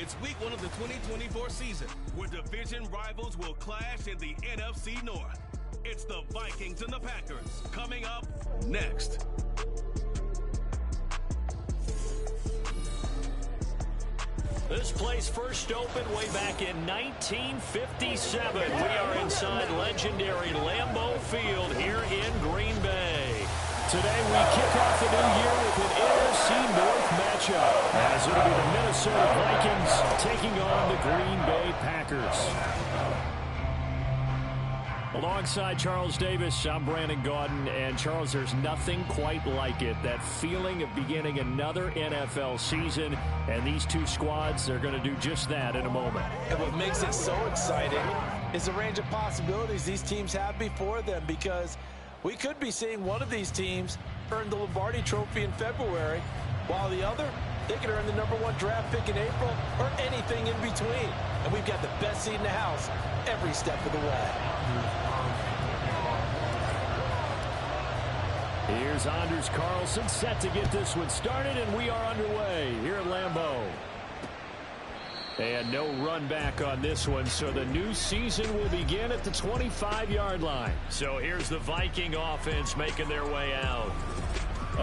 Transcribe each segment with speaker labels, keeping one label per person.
Speaker 1: It's week 1 of the 2024 season, where division rivals will clash in the NFC North. It's the Vikings and the Packers, coming up next.
Speaker 2: This place first opened way back in 1957. We are inside legendary Lambeau Field here in Green Bay. Today we kick off the new year with an NFC North matchup, as it'll be the Minnesota Vikings taking on the Green Bay Packers. Alongside Charles Davis, I'm Brandon Gaudin, and Charles, there's nothing quite like it. That feeling of beginning another NFL season, and these two squads, they're going to do just that in a moment.
Speaker 3: And what makes it so exciting is the range of possibilities these teams have before them, because we could be seeing one of these teams earn the Lombardi Trophy in February, while the other, they could earn the #1 draft pick in April or anything in between. And we've got the best seat in the house every step of the way.
Speaker 2: Here's Anders Carlson set to get this one started, and we are underway here at Lambeau. And no run back on this one, so the new season will begin at the 25-yard line. So here's the Viking offense making their way out.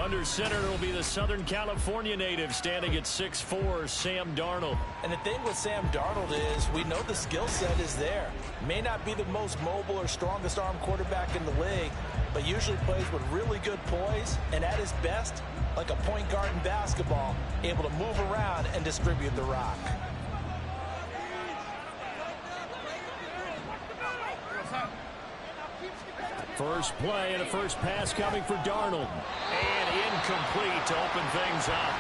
Speaker 2: Under center, it'll be the Southern California native standing at 6'4", Sam Darnold.
Speaker 3: And the thing with Sam Darnold is we know the skill set is there. May not be the most mobile or strongest arm quarterback in the league, but usually plays with really good poise, and at his best, like a point guard in basketball, able to move around and distribute the rock.
Speaker 2: First play and a first pass coming for Darnold. And incomplete to open things up.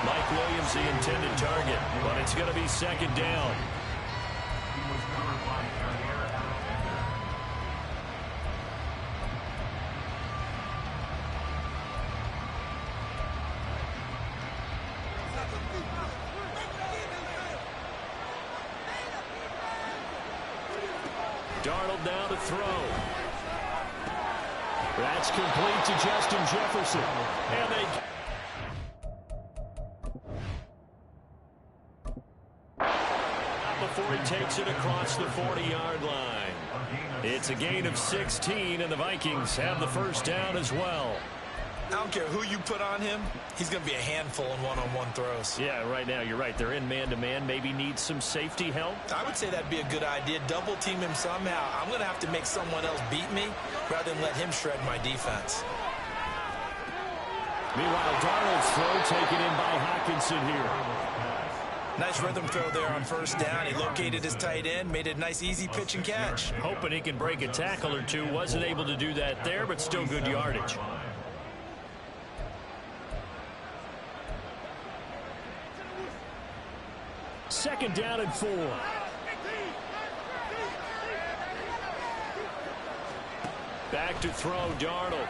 Speaker 2: Mike Williams the intended target, but it's going to be second down. Darnold now to throw. That's complete to Justin Jefferson. And they... before he takes it across the 40-yard line. It's a gain of 16, and the Vikings have the first down as well.
Speaker 3: I don't care who you put on him, he's going to be a handful in one-on-one throws.
Speaker 2: Yeah, right now, you're right. They're in man-to-man. Maybe need some safety help.
Speaker 3: I would say that'd be a good idea. Double team him somehow. I'm going to have to make someone else beat me rather than let him shred my defense.
Speaker 2: Meanwhile, Darnold's throw taken in by Hockenson here.
Speaker 3: Nice rhythm throw there on first down. He located his tight end, made it a nice easy pitch and catch.
Speaker 2: Hoping he can break a tackle or two. Wasn't able to do that there, but still good yardage. Second down and 4. Back to throw, Darnold.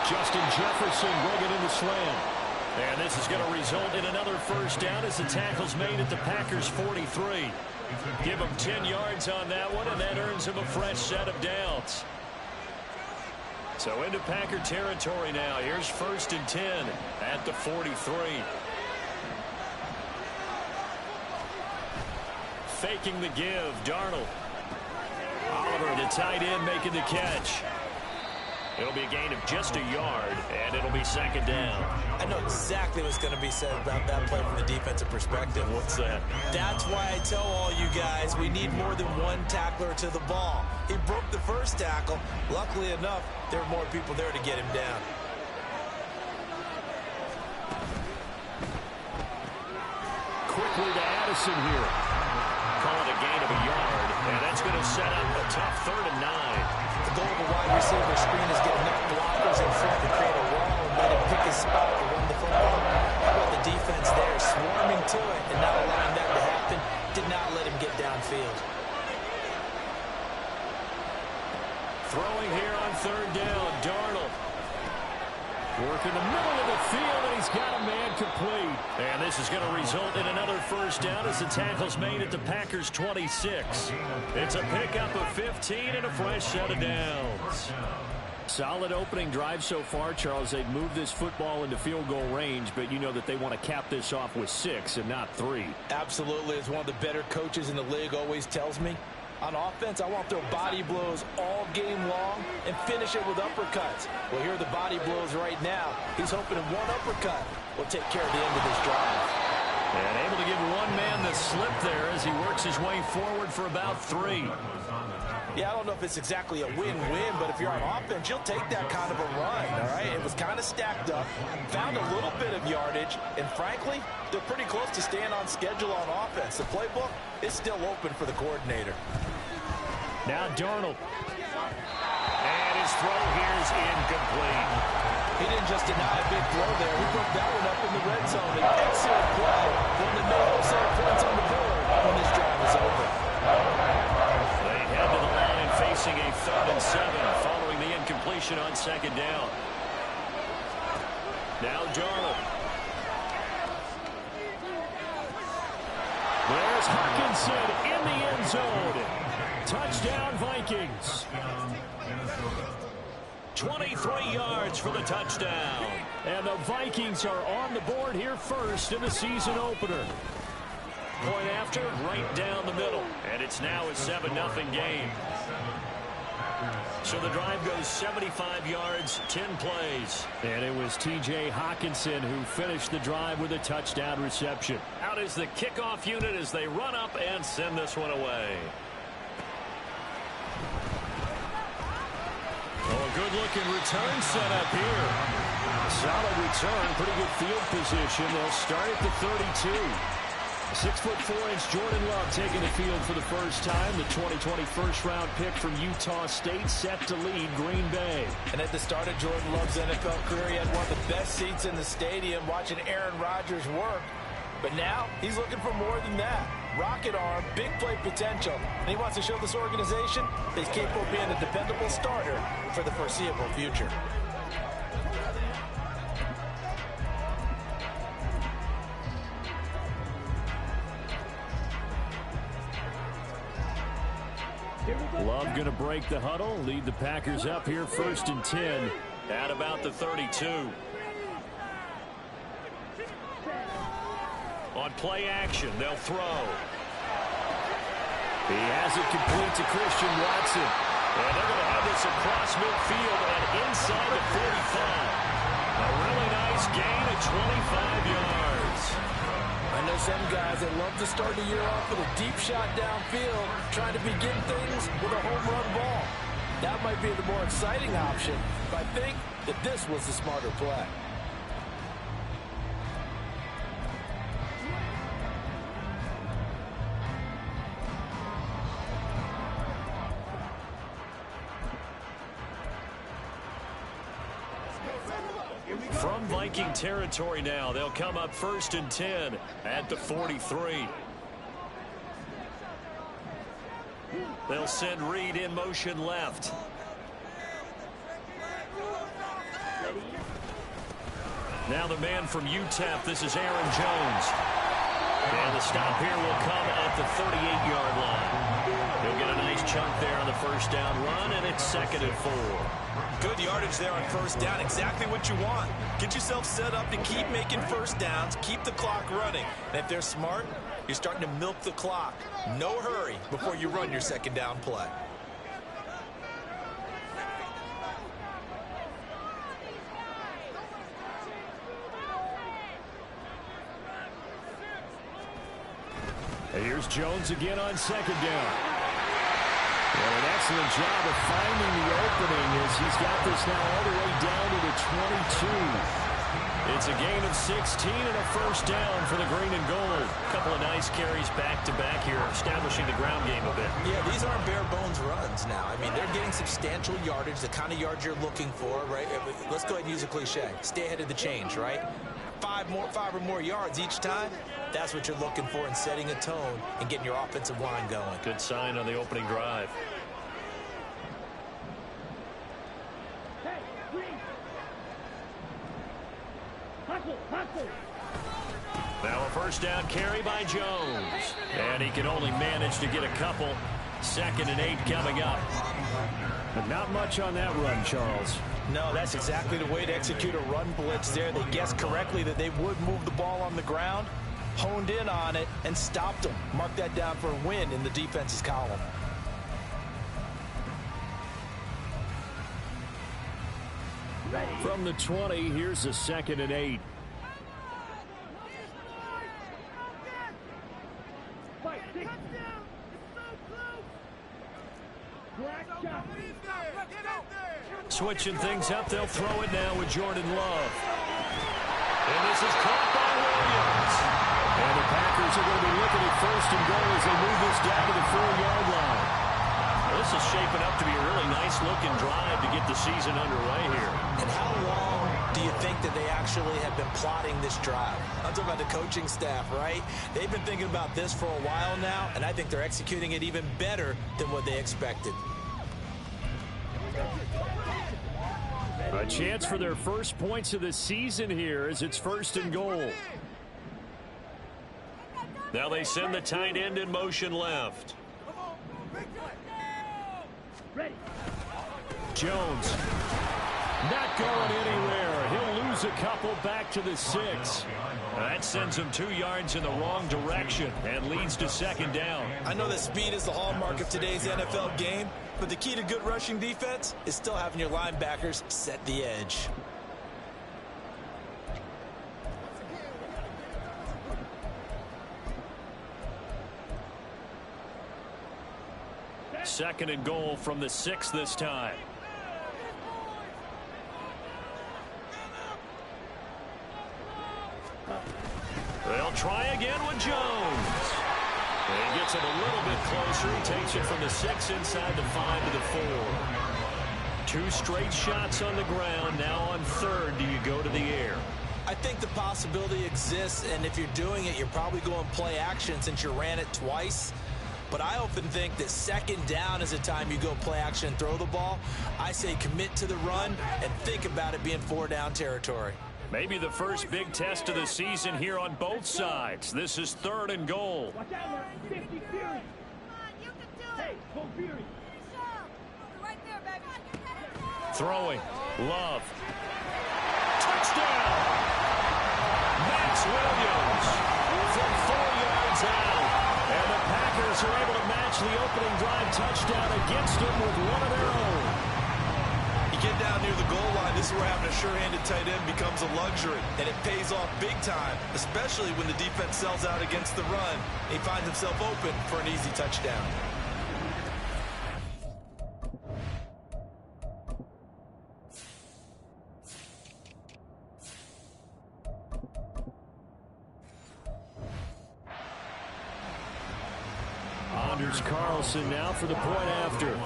Speaker 2: Justin Jefferson bringing in the slam. And this is going to result in another first down as the tackle's made at the Packers' 43. Give him 10 yards on that one, and that earns him a fresh set of downs. So into Packer territory now. Here's first and 10 at the 43. Faking the give, Darnold. Oliver, the tight end, making the catch. It'll be a gain of just a yard, and it'll be second down.
Speaker 3: I know exactly what's going to be said about that play from the defensive perspective.
Speaker 2: What's that?
Speaker 3: That's why I tell all you guys we need more than one tackler to the ball. He broke the first tackle. Luckily enough, there were more people there to get him down.
Speaker 2: Quickly to Addison here. Call it a gain of a yard, and that's going to set up a tough 3rd and 9.
Speaker 3: The goal of a wide receiver screen is get enough blockers in front to create a wall and let him pick his spot to run the football. How about the defense there, swarming to it and not allowing that to happen, did not let him get downfield.
Speaker 2: Throwing here on 3rd down, Darnold. Working the middle of the field, and he's got a man complete. And this is going to result in another first down as the tackle's made at the Packers' 26. It's a pickup of 15 and a fresh set of downs. Solid opening drive so far, Charles. They've moved this football into field goal range, but you know that they want to cap this off with 6 and not 3.
Speaker 3: Absolutely. As one of the better coaches in the league always tells me, on offense, I want to throw body blows all game long and finish it with uppercuts. Well, here are the body blows right now. He's hoping one uppercut will take care of the end of this drive.
Speaker 2: And able to give one man the slip there as he works his way forward for about 3.
Speaker 3: Yeah, I don't know if it's exactly a win-win, but if you're on offense, you'll take that kind of a run, all right? It was kind of stacked up, found a little bit of yardage, and frankly, they're pretty close to staying on schedule on offense. The playbook is still open for the coordinator.
Speaker 2: Now Darnold. And his throw here is incomplete.
Speaker 3: He didn't just deny a big throw there. He put that one up in the red zone. An excellent play. One that made excellent points on the board when this drive is over.
Speaker 2: They head to the line facing a 3rd and 7 following the incompletion on 2nd down. Now Darnold. There's Hawkinson in the end zone. Touchdown Vikings. 23 yards for the touchdown. And the Vikings are on the board here first in the season opener. Point after, right down the middle. And it's now a 7-0 game. So the drive goes 75 yards, 10 plays. And it was T.J. Hawkinson who finished the drive with a touchdown reception. Out is the kickoff unit as they run up and send this one away. Oh, a good-looking return set up here. Solid return, pretty good field position. They'll start at the 32. 6'4" Jordan Love taking the field for the first time. The 2020 first-round pick from Utah State set to lead Green Bay.
Speaker 3: And at the start of Jordan Love's NFL career, he had one of the best seats in the stadium watching Aaron Rodgers work. But now he's looking for more than that. Rocket arm, big play potential. And he wants to show this organization that he's capable of being a dependable starter for the foreseeable future.
Speaker 2: Love going to break the huddle, lead the Packers up here 1st and 10 at about the 32. On play action, they'll throw. He has it complete to Christian Watson. And they're going to have this across midfield and inside the 45. A really nice gain of 25 yards.
Speaker 3: I know some guys that love to start the year off with a deep shot downfield, trying to begin things with a home run ball. That might be the more exciting option, but I think that this was the smarter play.
Speaker 2: From Viking territory now, they'll come up 1st and 10 at the 43. They'll send Reed in motion left. Now the man from UTEP, this is Aaron Jones. And the stop here will come at the 38-yard line. He'll get a nice chunk there on the first down run, and it's 2nd and 4.
Speaker 3: Good yardage there on first down, exactly what you want. Get yourself set up to keep making first downs, keep the clock running. And if they're smart, you're starting to milk the clock. No hurry before you run your 2nd down play.
Speaker 2: And here's Jones again on 2nd down. And an excellent job of finding the opening as he's got this now all the way down to the 22. It's a gain of 16 and a first down for the green and gold. A couple of nice carries back-to-back here, establishing the ground game a bit.
Speaker 3: Yeah, these aren't bare-bones runs now. I mean, they're getting substantial yardage, the kind of yards you're looking for, right? Let's go ahead and use a cliche. Stay ahead of the change, right? 5 or more yards each time. That's what you're looking for in setting a tone and getting your offensive line going.
Speaker 2: Good sign on the opening drive. Now a first down carry by Jones. And he can only manage to get a couple. 2nd and 8 coming up.
Speaker 4: But not much on that run, Charles.
Speaker 3: No, that's exactly the way to execute a run blitz there. They guessed correctly that they would move the ball on the ground, honed in on it, and stopped them. Mark that down for a win in the defense's column.
Speaker 2: From the 20, here's a 2nd and 8. Switching things up, they'll throw it now with Jordan Love. And this is caught by Williams. And the Packers are going to be looking at 1st and goal as they move this down to the 4-yard line. Well, this is shaping up to be a really nice-looking drive to get the season underway here.
Speaker 3: And how long do you think that they actually have been plotting this drive? I'm talking about the coaching staff, right? They've been thinking about this for a while now, and I think they're executing it even better than what they expected.
Speaker 2: A chance for their first points of the season here as it's 1st and goal. Now they send the tight end in motion left. Jones not going anywhere. He'll lose a couple back to the 6. That sends him 2 yards in the wrong direction and leads to 2nd down.
Speaker 3: I know that speed is the hallmark of today's NFL game, but the key to good rushing defense is still having your linebackers set the edge.
Speaker 2: Second and goal from the 6 this time. They'll try again with Jones. And he gets it a little bit closer. He takes it from the 6 inside the 5 to the 4. 2 straight shots on the ground. Now on 3rd, do you go to the air?
Speaker 3: I think the possibility exists, and if you're doing it, you're probably going play action since you ran it twice. But I often think that 2nd down is a time you go play action and throw the ball. I say commit to the run and think about it being 4-down territory.
Speaker 2: Maybe the first big test of the season here on both sides. This is 3rd and goal. Throwing. Love. Touchdown! Max Williams from 4 yards out. And the Packers are able to match the opening drive touchdown against him with one of their own.
Speaker 3: You get down near the goal line, this is where having a sure-handed tight end becomes a luxury, and it pays off big time, especially when the defense sells out against the run. He finds himself open for an easy touchdown.
Speaker 2: Anders Carlson now for the point after.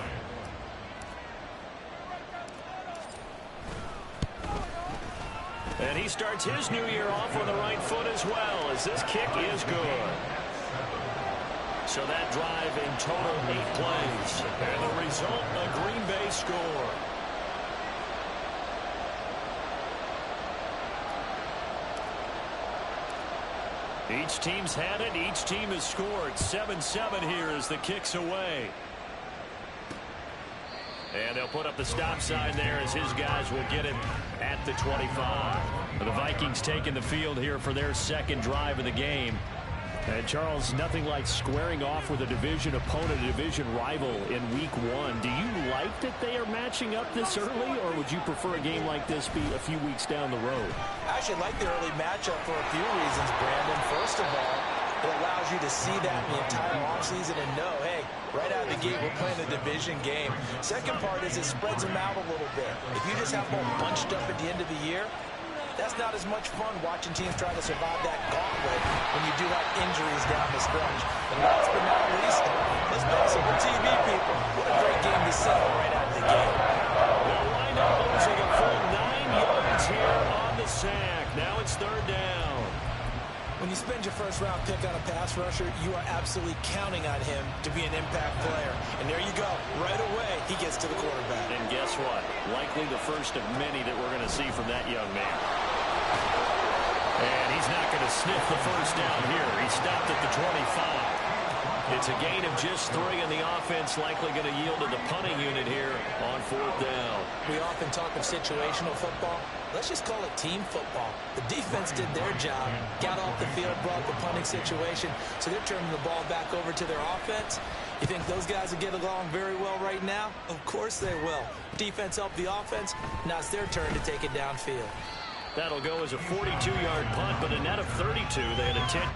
Speaker 2: And he starts his new year off on the right foot as well, as this kick is good. So that drive in total 8 plays. And the result, a Green Bay score. Each team's had it. Each team has scored. 7-7 here as the kick's away. And they'll put up the stop sign there as his guys will get it at the 25. The Vikings taking the field here for their 2nd drive of the game. And Charles, nothing like squaring off with a division opponent, a division rival in week 1. Do you like that they are matching up this early, or would you prefer a game like this be a few weeks down the road?
Speaker 3: I actually like the early matchup for a few reasons, Brandon. First of all, it allows you to see that in the entire offseason and know, hey, right out of the gate, we're playing a division game. Second part is it spreads them out a little bit. If you just have them all bunched up at the end of the year, that's not as much fun watching teams try to survive that gauntlet when you do have injuries down the stretch. And last but not least, let's face it, we're TV people. What a great game to sell right out of the gate.
Speaker 2: They'll wind up losing a full 9 yards here on the sack. Now it's 3rd down.
Speaker 3: When you spend your first-round pick on a pass rusher, you are absolutely counting on him to be an impact player. And there you go. Right away, he gets to the quarterback.
Speaker 2: And guess what? Likely the first of many that we're going to see from that young man. And he's not going to sniff the first down here. He stopped at the 25. It's a gain of just 3, and the offense likely going to yield to the punting unit here on 4th down.
Speaker 3: We often talk of situational football. Let's just call it team football. The defense did their job, got off the field, brought the punting situation, so they're turning the ball back over to their offense. You think those guys will get along very well right now? Of course they will. Defense helped the offense. Now it's their turn to take it downfield.
Speaker 2: That'll go as a 42-yard punt, but a net of 32. They had a 10.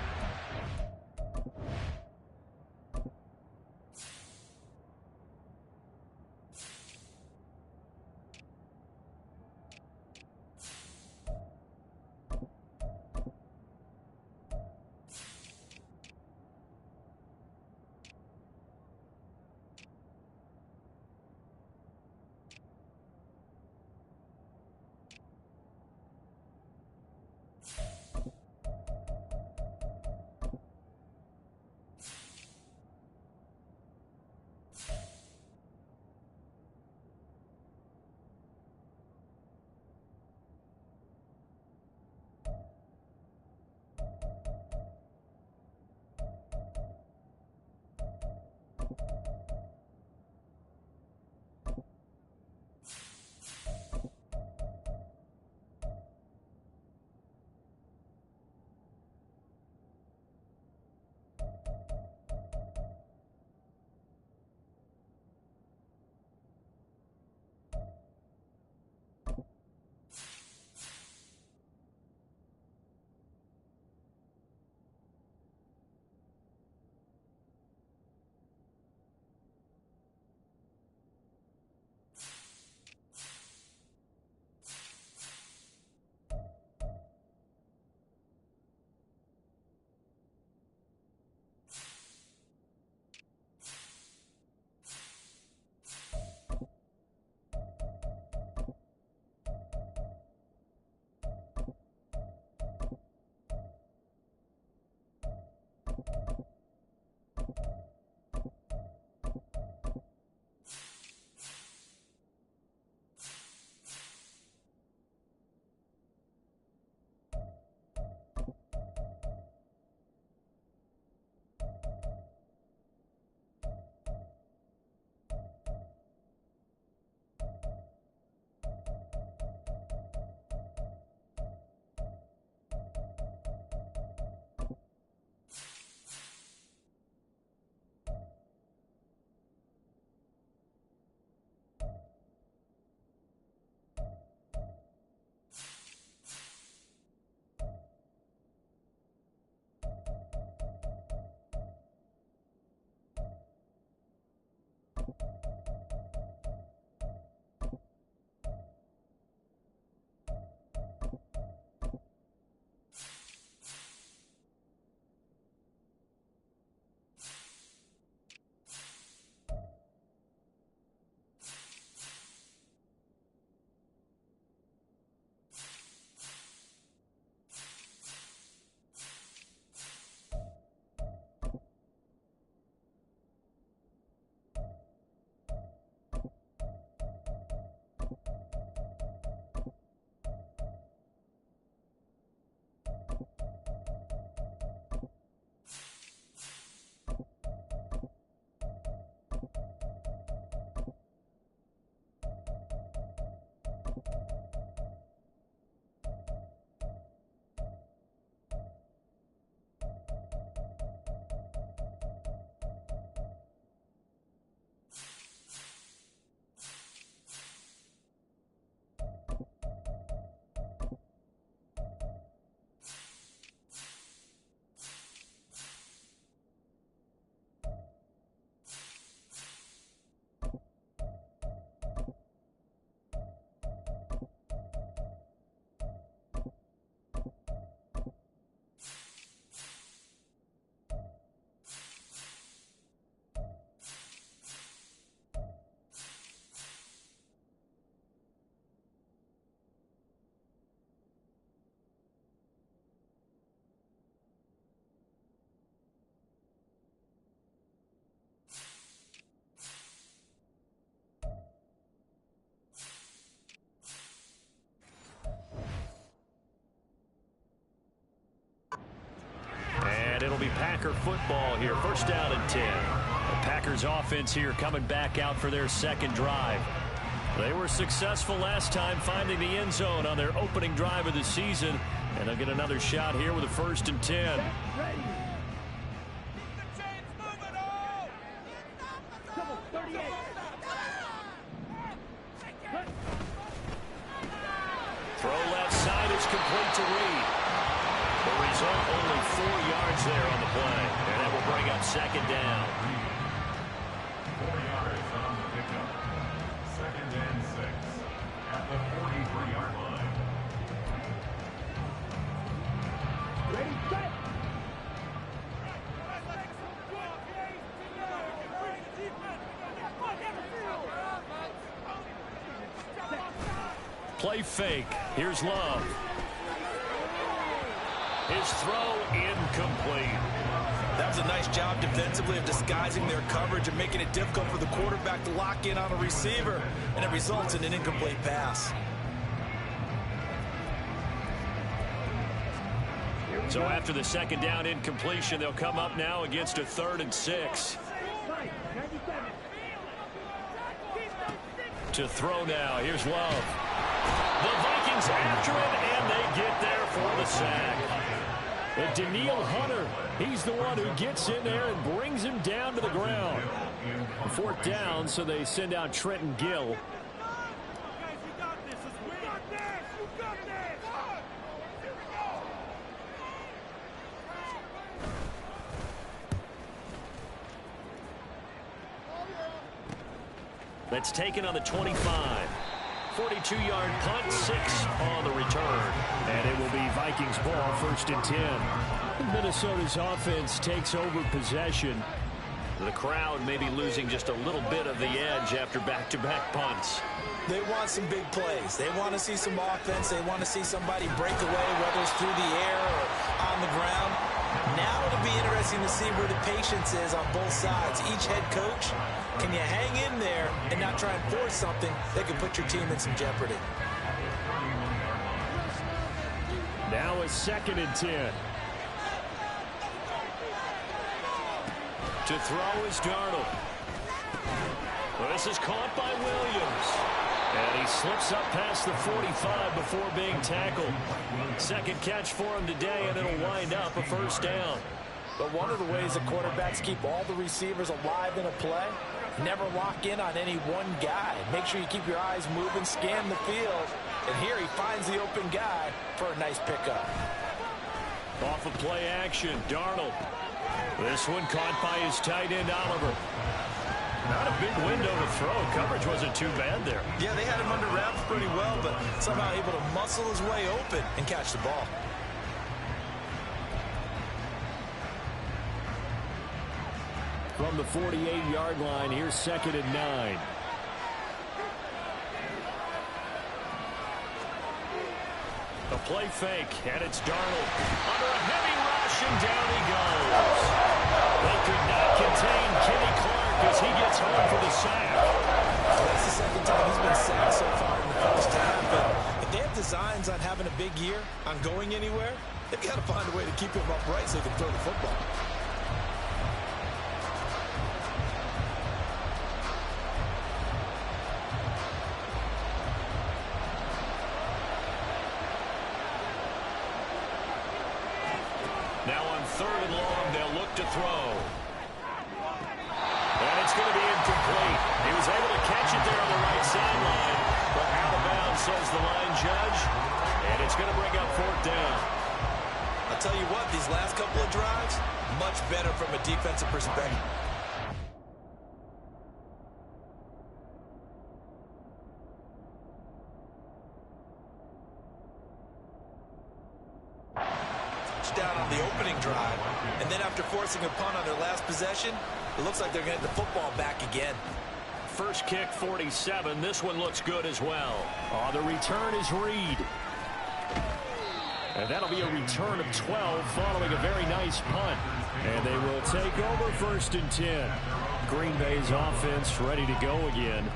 Speaker 2: Packer football here. First down and 10. The Packers offense here coming back out for their second drive. They were successful last time finding the end zone on their opening drive of the season. And they'll get another shot here with a first and 10. Throw left side is complete to Reed. The result, only 4 yards there on the play. And that will bring up second down.
Speaker 5: 4 yards on the pickup. Second and 6 at the 43-yard line.
Speaker 6: Ready, set.
Speaker 2: Play fake. Here's Love. His throw incomplete.
Speaker 3: That was a nice job defensively of disguising their coverage and making it difficult for the quarterback to lock in on a receiver, and it results in an incomplete pass.
Speaker 2: So after the second down incompletion, they'll come up now against a 3rd and 6. To throw now. Here's Love. The Vikings after him, and they get there for the sack. But Daniil Hunter, he's the one who gets in there and brings him down to the ground. 4th down, so they send out Trenton Gill. That's taken on the 25. 42-yard punt, 6 on the return.
Speaker 4: And it will be Vikings ball, 1st and 10.
Speaker 2: Minnesota's offense takes over possession. The crowd may be losing just a little bit of the edge after back-to-back punts.
Speaker 3: They want some big plays. They want to see some offense. They want to see somebody break away, whether it's through the air or on the ground. Now it'll be interesting to see where the patience is on both sides. Each head coach, can you hang in there and not try and force something that could put your team in some jeopardy?
Speaker 4: Now a 2nd and 10.
Speaker 2: To throw is Darnold. Well, this is caught by Williams. And he slips up past the 45 before being tackled. Second catch for him today, and it'll wind up a first down.
Speaker 3: But one of the ways that quarterbacks keep all the receivers alive in a play, never lock in on any one guy. Make sure you keep your eyes moving, scan the field. And here he finds the open guy for a nice pickup.
Speaker 2: Off of play action, Darnold. This one caught by his tight end, Oliver. Not a big window to throw. Coverage wasn't too bad there.
Speaker 3: Yeah, they had him under wraps pretty well, but somehow able to muscle his way open and catch the ball.
Speaker 4: From the 48-yard line, here's 2nd and 9.
Speaker 2: A play fake, and it's Darnold. Under a heavy rush, and down he goes. They could not contain Kenny Clark as he gets home for the sack.
Speaker 3: That's the second time he's been sacked so far in the first half. But if they have designs on having a big year, on going anywhere, they've got to find a way to keep him upright so they can throw the football.
Speaker 2: Now on 3rd and long, they'll look to throw. And it's going to be incomplete. He was able to catch it there on the right sideline, but out of bounds, says the line judge. And it's going to bring up 4th down.
Speaker 3: I'll tell you what, these last couple of drives, much better from a defensive perspective. Down on the opening drive, and then after forcing a punt on their last possession, it looks like they're going to get the football back again.
Speaker 2: First kick, 47. This one looks good as well.
Speaker 4: Oh, the return is Reed. And that'll be a return of 12 following a very nice punt. And they will take over 1st and 10. Green Bay's offense ready to go again.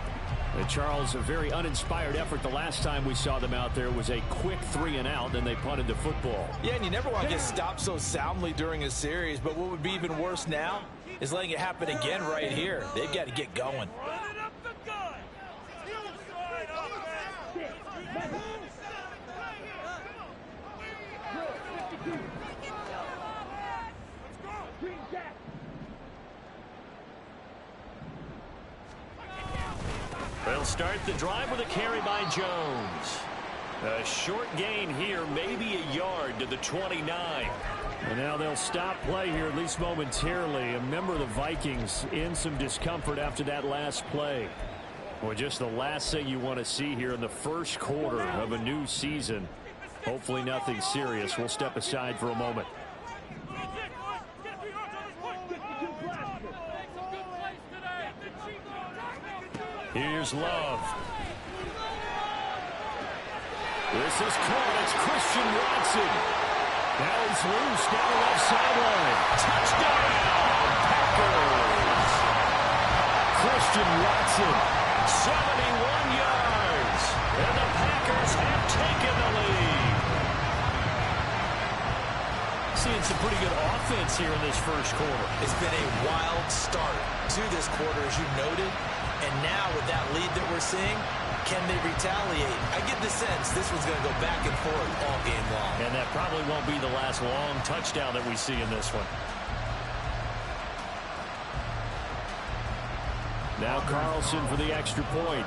Speaker 4: Charles, a very uninspired effort. The last time we saw them out there was a quick 3-and-out, then they punted the football.
Speaker 3: Yeah, and you never want to get stopped so soundly during a series, but what would be even worse now is letting it happen again right here. They've got to get going.
Speaker 2: They'll start the drive with a carry by Jones. A short gain here, maybe a yard to the 29.
Speaker 4: And now they'll stop play here, at least momentarily. A member of the Vikings in some discomfort after that last play. Well, just the last thing you want to see here in the first quarter of a new season. Hopefully nothing serious. We'll step aside for a moment. Here's Love. This is caught. It's Christian Watson. Now he's loose down the left sideline. Touchdown, Packers. Christian Watson, 71 yards. And the Packers have taken the lead. Seeing some pretty good offense here in this first quarter.
Speaker 3: It's been a wild start to this quarter, as you noted. And now with that lead that we're seeing, can they retaliate? I get the sense this one's going to go back and forth all game long.
Speaker 2: And that probably won't be the last long touchdown that we see in this one.
Speaker 4: Now Carlson for the extra point.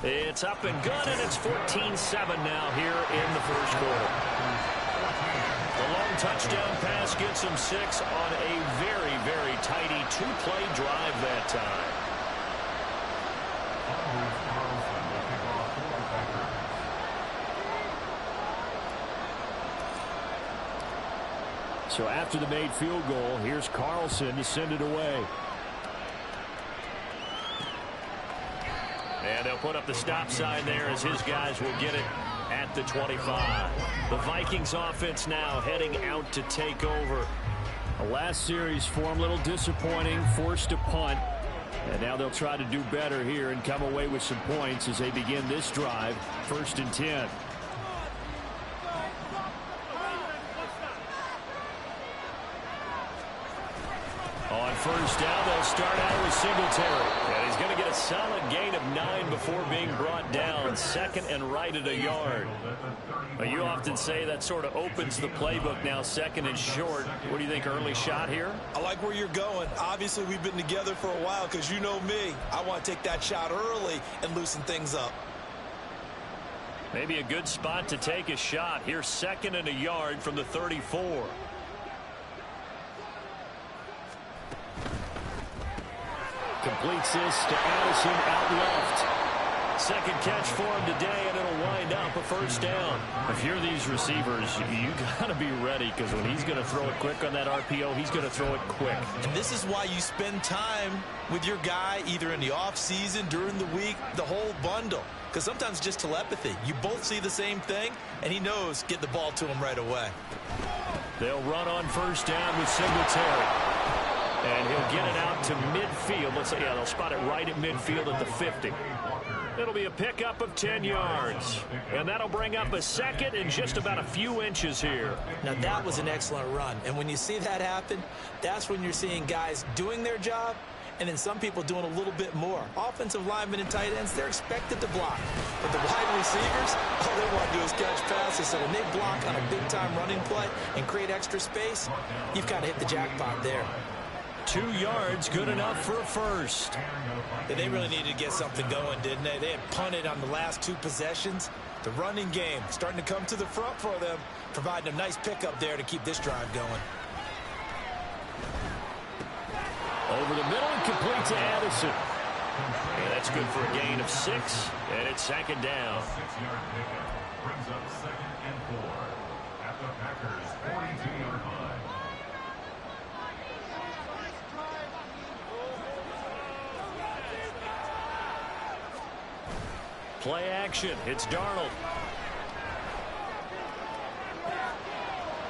Speaker 2: It's up and good, and it's 14-7 now here in the first quarter. The long touchdown pass gets him 6 on a very, very tidy two-play drive that time.
Speaker 4: So after the made field goal, here's Carlson to send it away.
Speaker 2: And they'll put up the stop sign there as his guys will get it at the 25. The Vikings offense now heading out to take over.
Speaker 4: The last series for him, a little disappointing, forced to punt. And now they'll try to do better here and come away with some points as they begin this drive, 1st and 10.
Speaker 2: On first down, they'll start out with Singletary. And he's going to get a solid gain of 9 before being brought down. 2nd and right at a yard. But you often say that sort of opens the playbook now, 2nd and short. What do you think, early shot here?
Speaker 3: I like where you're going. Obviously, we've been together for a while because you know me. I want to take that shot early and loosen things up.
Speaker 2: Maybe a good spot to take a shot. Here's 2nd and a yard from the 34.
Speaker 4: Completes this to Addison out left.
Speaker 2: 2nd catch for him today, and it'll wind up a 1st down.
Speaker 4: If you're these receivers, you got to be ready because when he's going to throw it quick on that RPO, he's going to throw it quick.
Speaker 3: And this is why you spend time with your guy either in the off season, during the week, the whole bundle. Because sometimes just telepathy. You both see the same thing, and he knows get the ball to him right away.
Speaker 2: They'll run on 1st down with Singletary. And he'll get it out to midfield. Let's say, yeah, they'll spot it right at midfield at the 50. It'll be a pickup of 10 yards. And that'll bring up a 2nd and just about a few inches here.
Speaker 3: Now, that was an excellent run. And when you see that happen, that's when you're seeing guys doing their job and then some people doing a little bit more. Offensive linemen and tight ends, they're expected to block. But the wide receivers, all they want to do is catch passes. So when they block on a big-time running play and create extra space, you've kind of hit the jackpot there.
Speaker 2: 2 yards, good enough for a 1st.
Speaker 3: Yeah, they really needed to get something going, didn't they? They had punted on the last 2 possessions. The running game starting to come to the front for them, providing a nice pickup there to keep this drive going.
Speaker 2: Over the middle and complete to Addison. And that's good for a gain of 6, and it's 2nd down.
Speaker 5: 6-yard pickup brings up 2nd and 4 at the Packers' 42-yard line.
Speaker 2: Play action. It's Darnold.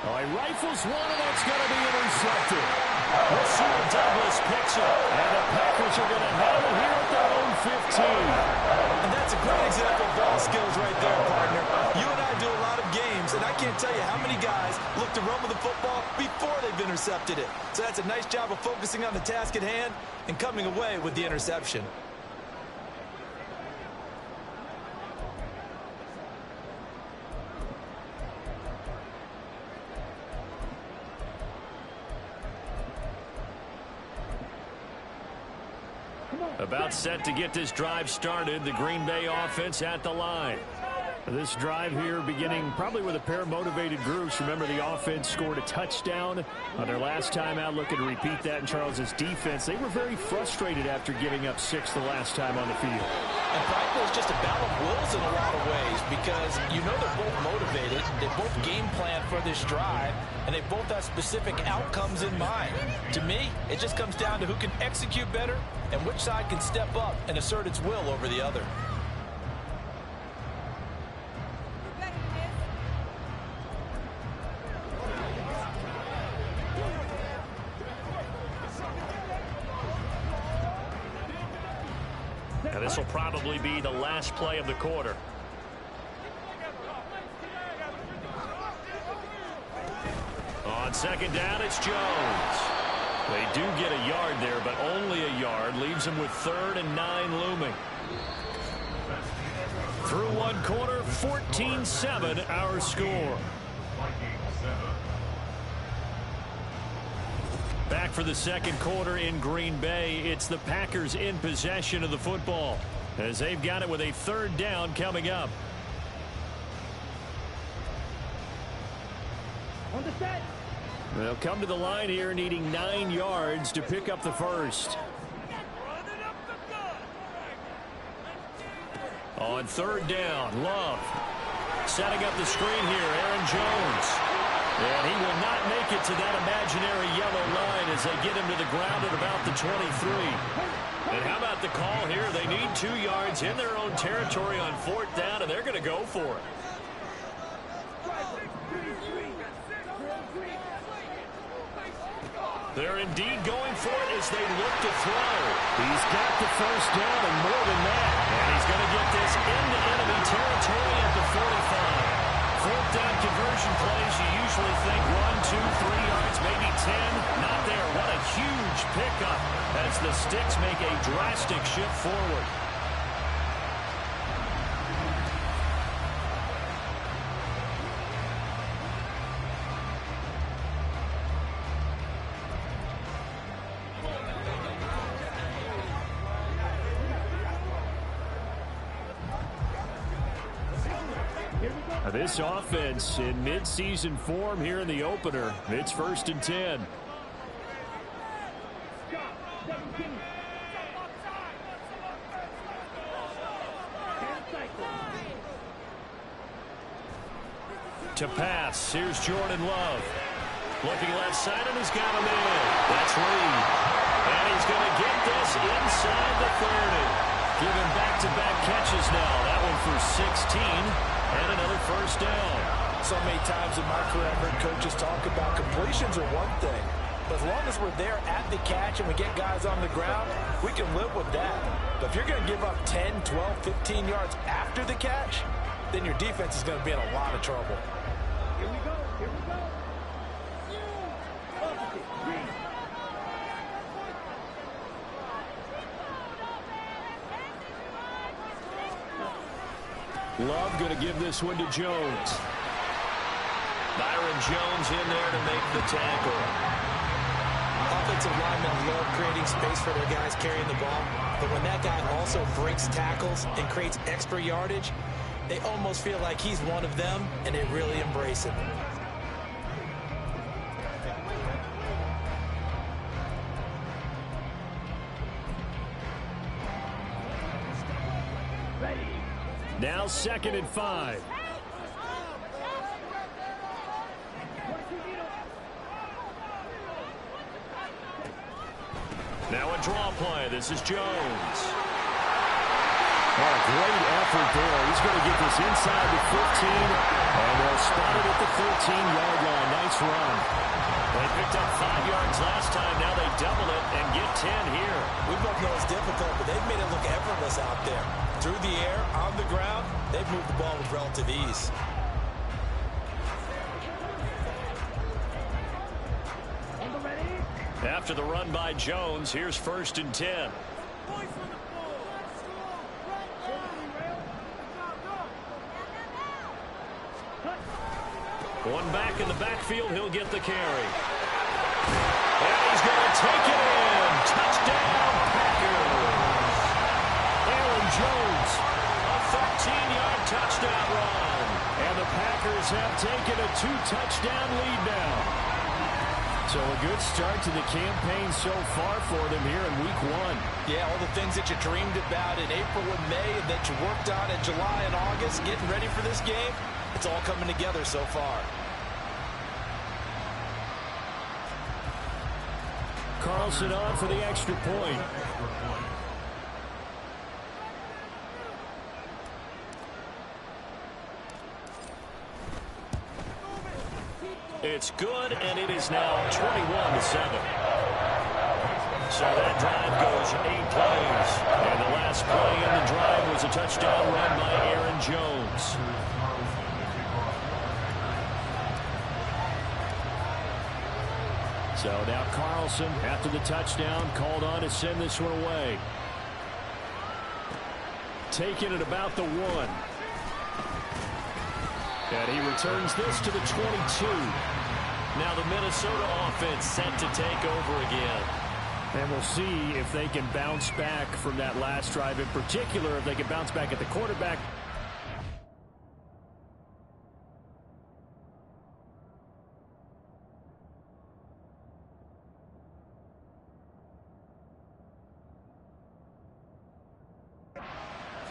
Speaker 2: Oh, he rifles one, and that's going to be intercepted. Rasul Douglas picks it, and the Packers are going to have it here at their own 15.
Speaker 3: And that's a great example of ball skills right there, partner. You and I do a lot of games, and I can't tell you how many guys look to run with the football before they've intercepted it. So that's a nice job of focusing on the task at hand and coming away with the interception.
Speaker 2: About set to get this drive started. The Green Bay offense at the line. This drive here beginning probably with a pair of motivated groups. Remember, the offense scored a touchdown on their last time out. Looking to repeat that in Charles's defense. They were very frustrated after giving up 6 the last time on the field.
Speaker 3: And frankly, it's just a battle of wills in a lot of ways because you know they're both motivated. They both game plan for this drive, and they both have specific outcomes in mind. To me, it just comes down to who can execute better and which side can step up and assert its will over the other.
Speaker 2: Now this will probably be the last play of the quarter. On second down, it's Jones. They do get a yard there, but only a yard. Leaves them with 3rd and 9 looming. Through one quarter, 14-7 our score. Back for the second quarter in Green Bay. It's the Packers in possession of the football as they've got it with a 3rd down coming up.
Speaker 6: On the set.
Speaker 2: They'll come to the line here needing 9 yards to pick up the first. On 3rd down, Love setting up the screen here. Aaron Jones. And he will not make it to that imaginary yellow line as they get him to the ground at about the 23. And how about the call here? They need 2 yards in their own territory on 4th down, and they're going to go for it. They're indeed going for it as they look to throw. He's got the first down and more than that. And he's going to get this into enemy territory at the 45. 4th down conversion plays, you usually think 1, 2, 3 yards, maybe 10. Not there. What a huge pickup as the Sticks make a drastic shift forward. This offense in mid-season form here in the opener. It's 1st and 10. To pass, here's Jordan Love. Looking left side, and he's got him in. That's Reed. And he's going to get this inside the 30. Giving back-to-back catches now. That one for 16. And another first down.
Speaker 3: So many times in my career, I've heard coaches talk about completions are one thing. But as long as we're there at the catch and we get guys on the ground, we can live with that. But if you're going to give up 10, 12, 15 yards after the catch, then your defense is going to be in a lot of trouble.
Speaker 6: Here we go. Here we go. Opposite. Green.
Speaker 2: Love going to give this one to Jones. Byron Jones in there to make the tackle.
Speaker 3: Offensive linemen love creating space for their guys carrying the ball. But when that guy also breaks tackles and creates extra yardage, they almost feel like he's one of them, and they really embrace him.
Speaker 2: Now 2nd and 5. Now a draw play. This is Jones. Oh, great effort there. He's going to get this inside the 15, and they'll spot it at the 13-yard line. Nice run. They picked up 5 yards last time. Now they double it and get 10 here.
Speaker 3: We both know it's difficult, but they've made it look effortless out there. Through the air, on the ground, they've moved the ball with relative ease.
Speaker 2: After the run by Jones, here's 1st and 10. One back in the backfield, he'll get the carry. And he's going to take it in. Touchdown, Packers. Aaron Jones, a 13-yard touchdown run. And the Packers have taken a 2-touchdown lead now. So a good start to the campaign so far for them here in Week 1.
Speaker 3: Yeah, all the things that you dreamed about in April and May and that you worked on in July and August, getting ready for this game, it's all coming together so far.
Speaker 2: Carlson on for the extra point. It's good, and it is now 21-7. So that drive goes 8 plays. And the last play in the drive was a touchdown run by Aaron Jones. So now Carlson, after the touchdown, called on to send this one away. Taking it about the 1. And he returns this to the 22. Now the Minnesota offense set to take over again. And we'll see if they can bounce back from that last drive. In particular, if they can bounce back at the quarterback.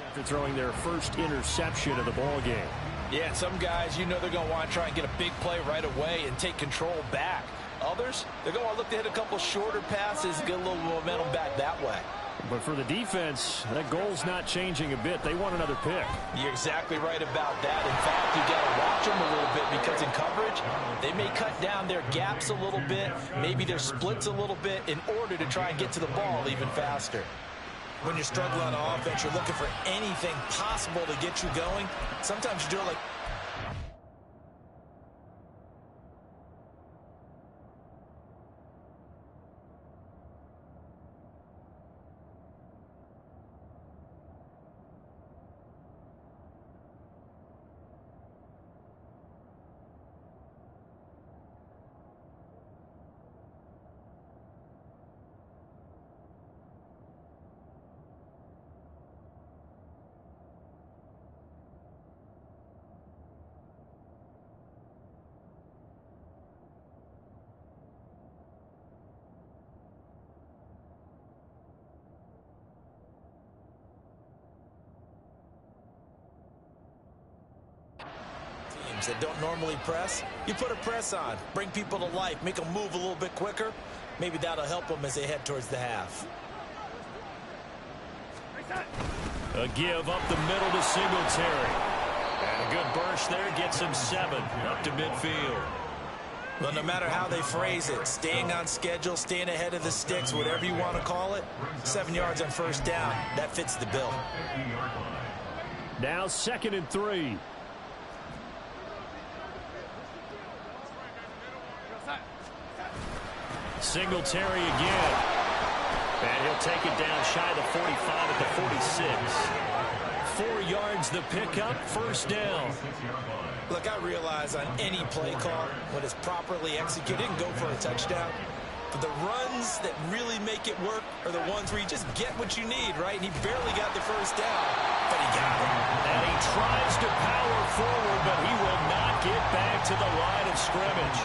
Speaker 2: After throwing their first interception of the ball game.
Speaker 3: Yeah, some guys, you know they're going to want to try and get a big play right away and take control back. Others, they're going to look to hit a couple shorter passes and get a little momentum back that way.
Speaker 2: But for the defense, that goal's not changing a bit. They want another pick.
Speaker 3: You're exactly right about that. In fact, you got to watch them a little bit because in coverage, they may cut down their gaps a little bit, maybe their splits a little bit in order to try and get to the ball even faster. When you're struggling on offense, you're looking for anything possible to get you going. Sometimes you do it like... that don't normally press, you put a press on, bring people to life, make them move a little bit quicker. Maybe that'll help them as they head towards the half.
Speaker 2: A give up the middle to Singletary. And a good burst there gets him 7 up to midfield.
Speaker 3: Well, no matter how they phrase it, staying on schedule, staying ahead of the sticks, whatever you want to call it, 7 yards on first down, that fits the bill.
Speaker 2: Now 2nd and 3. Singletary again. And he'll take it down shy of the 45 at the 46. 4 yards the pickup, first down.
Speaker 3: Look, I realize on any play call, when it's properly executed, and go for a touchdown. But the runs that really make it work are the ones where you just get what you need, right? And he barely got the first down, but he got it.
Speaker 2: And he tries to power forward, but he will not get back to the line of scrimmage.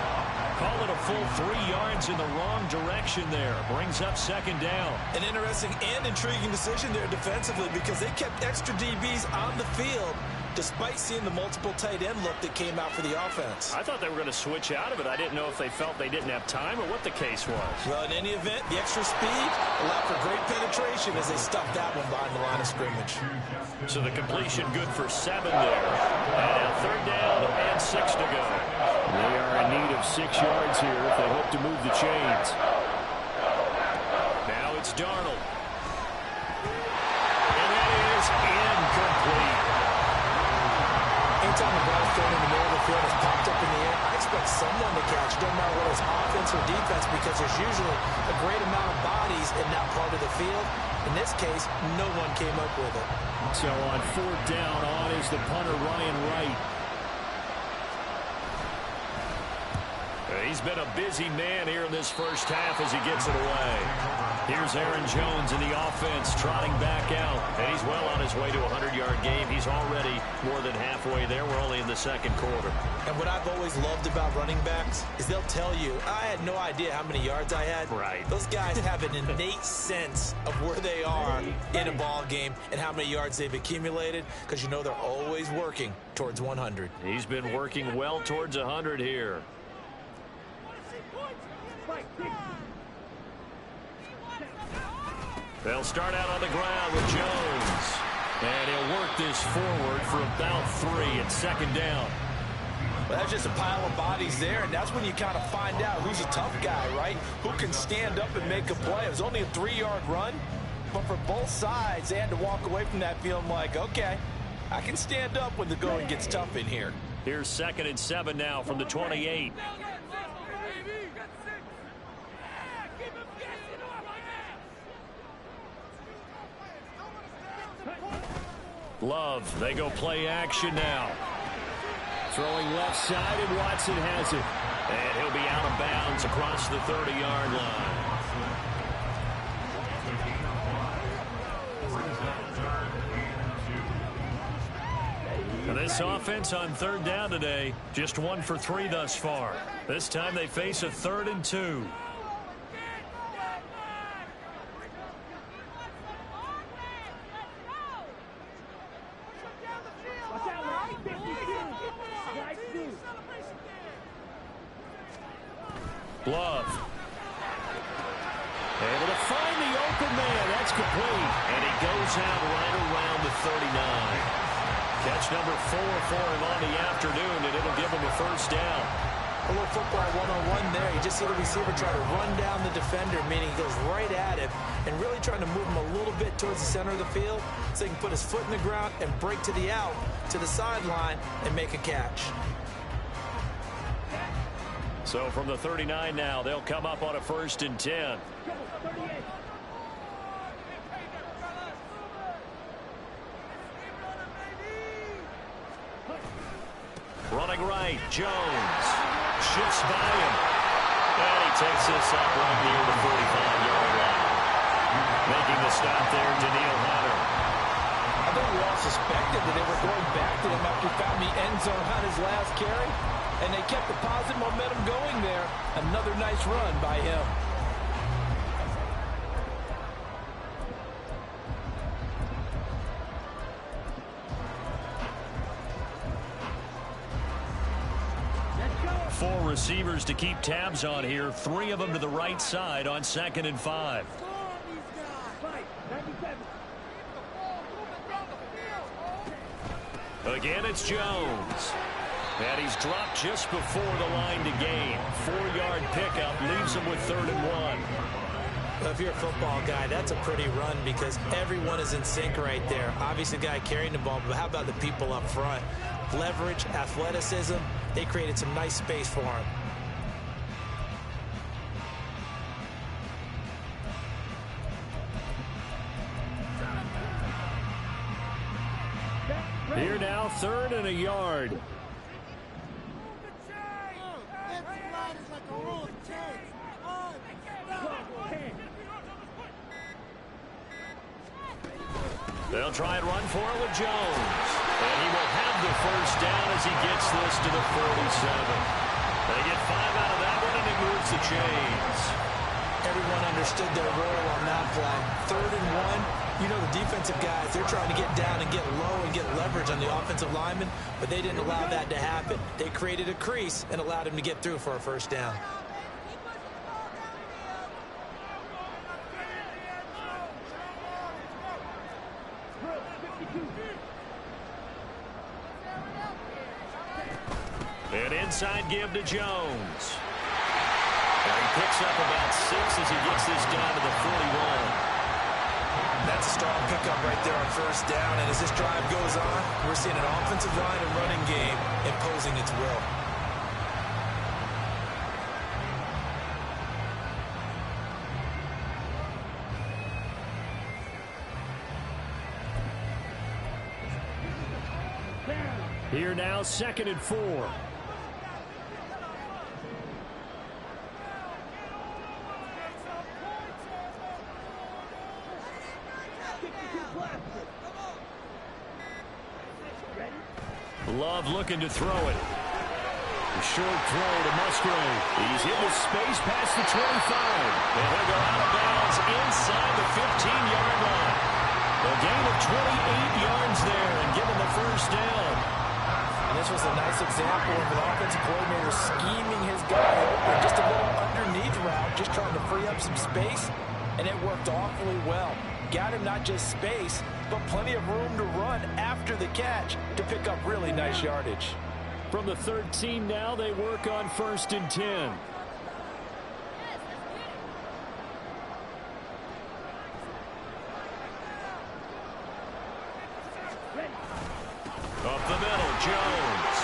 Speaker 2: Call it a full 3 yards in the wrong direction there. Brings up 2nd down.
Speaker 3: An interesting and intriguing decision there defensively because they kept extra DBs on the field despite seeing the multiple tight end look that came out for the offense.
Speaker 2: I thought they were going to switch out of it. I didn't know if they felt they didn't have time or what the case was.
Speaker 3: Well, in any event, the extra speed allowed for great penetration as they stuffed that one behind the line of scrimmage.
Speaker 2: So the completion good for 7 there. And now 3rd down and 6 to go.
Speaker 4: They are in need of 6 yards here if they hope to move the chains.
Speaker 2: Now it's Darnold. And that is incomplete.
Speaker 3: Anytime the ball's thrown in the middle of the field is popped up in the air, I expect someone to catch. It doesn't matter whether it's offense or defense because there's usually a great amount of bodies in that part of the field. In this case, no one came up with it.
Speaker 4: So on 4th down, on is the punter, Ryan Wright.
Speaker 2: He's been a busy man here in this first half as he gets it away. Here's Aaron Jones in the offense trotting back out. And he's well on his way to a 100-yard game. He's already more than halfway there. We're only in the 2nd quarter.
Speaker 3: And what I've always loved about running backs is they'll tell you, I had no idea how many yards I had.
Speaker 2: Right.
Speaker 3: Those guys have an innate sense of where they are in a ball game and how many yards they've accumulated because you know they're always working towards 100.
Speaker 2: He's been working well towards 100 here. They'll start out on the ground with Jones. And he'll work this forward for about 3 at 2nd down.
Speaker 3: Well, that's just a pile of bodies there, and that's when you kind of find out who's a tough guy, right? Who can stand up and make a play. It was only a 3-yard run, but for both sides, they had to walk away from that feeling like, okay, I can stand up when the going gets tough in here.
Speaker 2: Here's 2nd and 7 now from the 28. Love, they go play action now.
Speaker 4: Throwing left side, and Watson has it.
Speaker 2: And he'll be out of bounds across the 30-yard line. And this offense on 3rd down today, just 1 for 3 thus far. This time they face a 3rd and 2. Love. Able to find the open man. That's complete. And he goes out right around the 39. Catch number 4 for him on the afternoon, and it'll give him a 1st down.
Speaker 3: A little football one-on-one there. You just see the receiver try to run down the defender, meaning he goes right at him and really trying to move him a little bit towards the center of the field so he can put his foot in the ground and break to the out, to the sideline, and make a catch.
Speaker 2: So from the 39 now, they'll come up on a 1st and 10. Running right, Jones shifts by him. And he takes this up right near the 45-yard line. Making the stop there, Daniil Hunter.
Speaker 3: I think we all suspected that they were going back to him after he found the end zone on his last carry. And they kept the positive momentum going there. Another nice run by him.
Speaker 2: Four receivers to keep tabs on here. 3 of them to the right side on 2nd and 5. Again, it's Jones. And he's dropped just before the line to gain. 4-yard pickup leaves him with 3rd and 1.
Speaker 3: Well, if you're a football guy, that's a pretty run because everyone is in sync right there. Obviously, the guy carrying the ball, but how about the people up front? Leverage, athleticism, they created some nice space for him.
Speaker 4: Here now, 3rd and a yard.
Speaker 2: They'll try and run for it with Jones. And he will have the 1st down as he gets this to the 47. They get 5 out of that one, and he moves the chains.
Speaker 3: Everyone understood their role on that play. 3rd and 1, You know, the defensive guys, they're trying to get down and get low and get leverage on the offensive lineman, but they didn't allow that to happen. They created a crease and allowed him to get through for a first down.
Speaker 2: An inside give to Jones. And he picks up about 6 as he gets this down to the 41.
Speaker 3: That's a strong pickup right there on first down, and as this drive goes on, we're seeing an offensive line and running game imposing its will.
Speaker 2: Here now, 2nd and 4. Love looking to throw it. A short throw to Musgrave. He's in the space past the 25. And he'll go out of bounds inside the 15-yard line. A gain of 28 yards there and given the first down.
Speaker 3: And this was a nice example of an offensive coordinator scheming his guy open. Just a little underneath route, just trying to free up some space, and it worked awfully well. Got him not just space, but plenty of room to run after the catch to pick up really nice yardage.
Speaker 2: From the 13 now, they work on 1st and 10. Up the middle, Jones.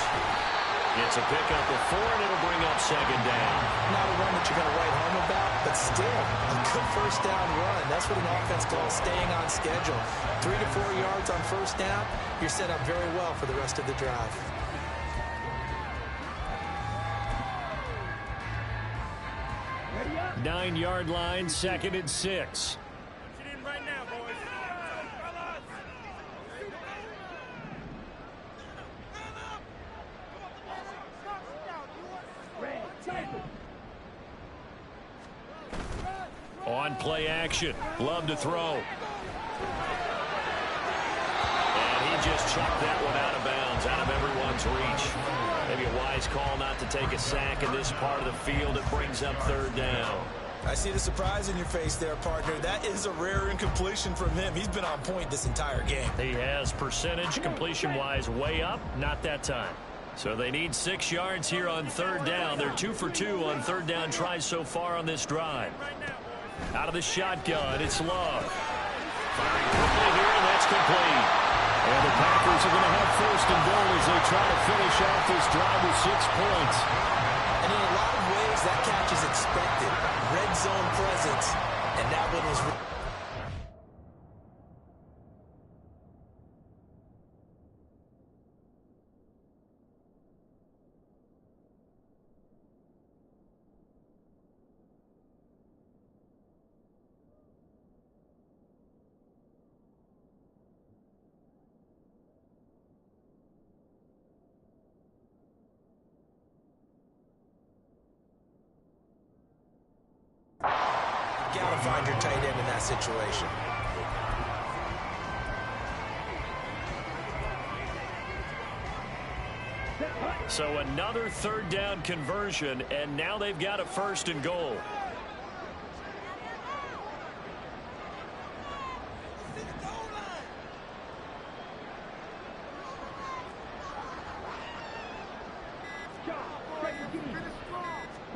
Speaker 2: It's a pickup of 4, and it'll bring up 2nd down.
Speaker 3: Not a run that you're going to write home about, but still a good first down run. That's what an offense calls staying on schedule. 3 to 4 yards on first down, you're set up very well for the rest of the drive.
Speaker 6: Ready up.
Speaker 2: 9-yard line, 2nd and 6. On play action. Love to throw. And he just chucked that one out of bounds, out of everyone's reach. Maybe a wise call not to take a sack in this part of the field. It brings up 3rd down.
Speaker 3: I see the surprise in your face there, partner. That is a rare incompletion from him. He's been on point this entire game.
Speaker 2: He has percentage completion-wise way up. Not that time. So they need 6 yards here on 3rd down. They're 2 for 2 on 3rd down tries so far on this drive. Out of the shotgun, it's Love. Firing quickly here, and that's complete. And the Packers are going to have 1st and goal as they try to finish out this drive with 6 points.
Speaker 3: And in a lot of ways, that catch is expected. Red zone presence, and that one was... Gotta find your tight end in that situation.
Speaker 2: So another 3rd down conversion, and now they've got a 1st and goal.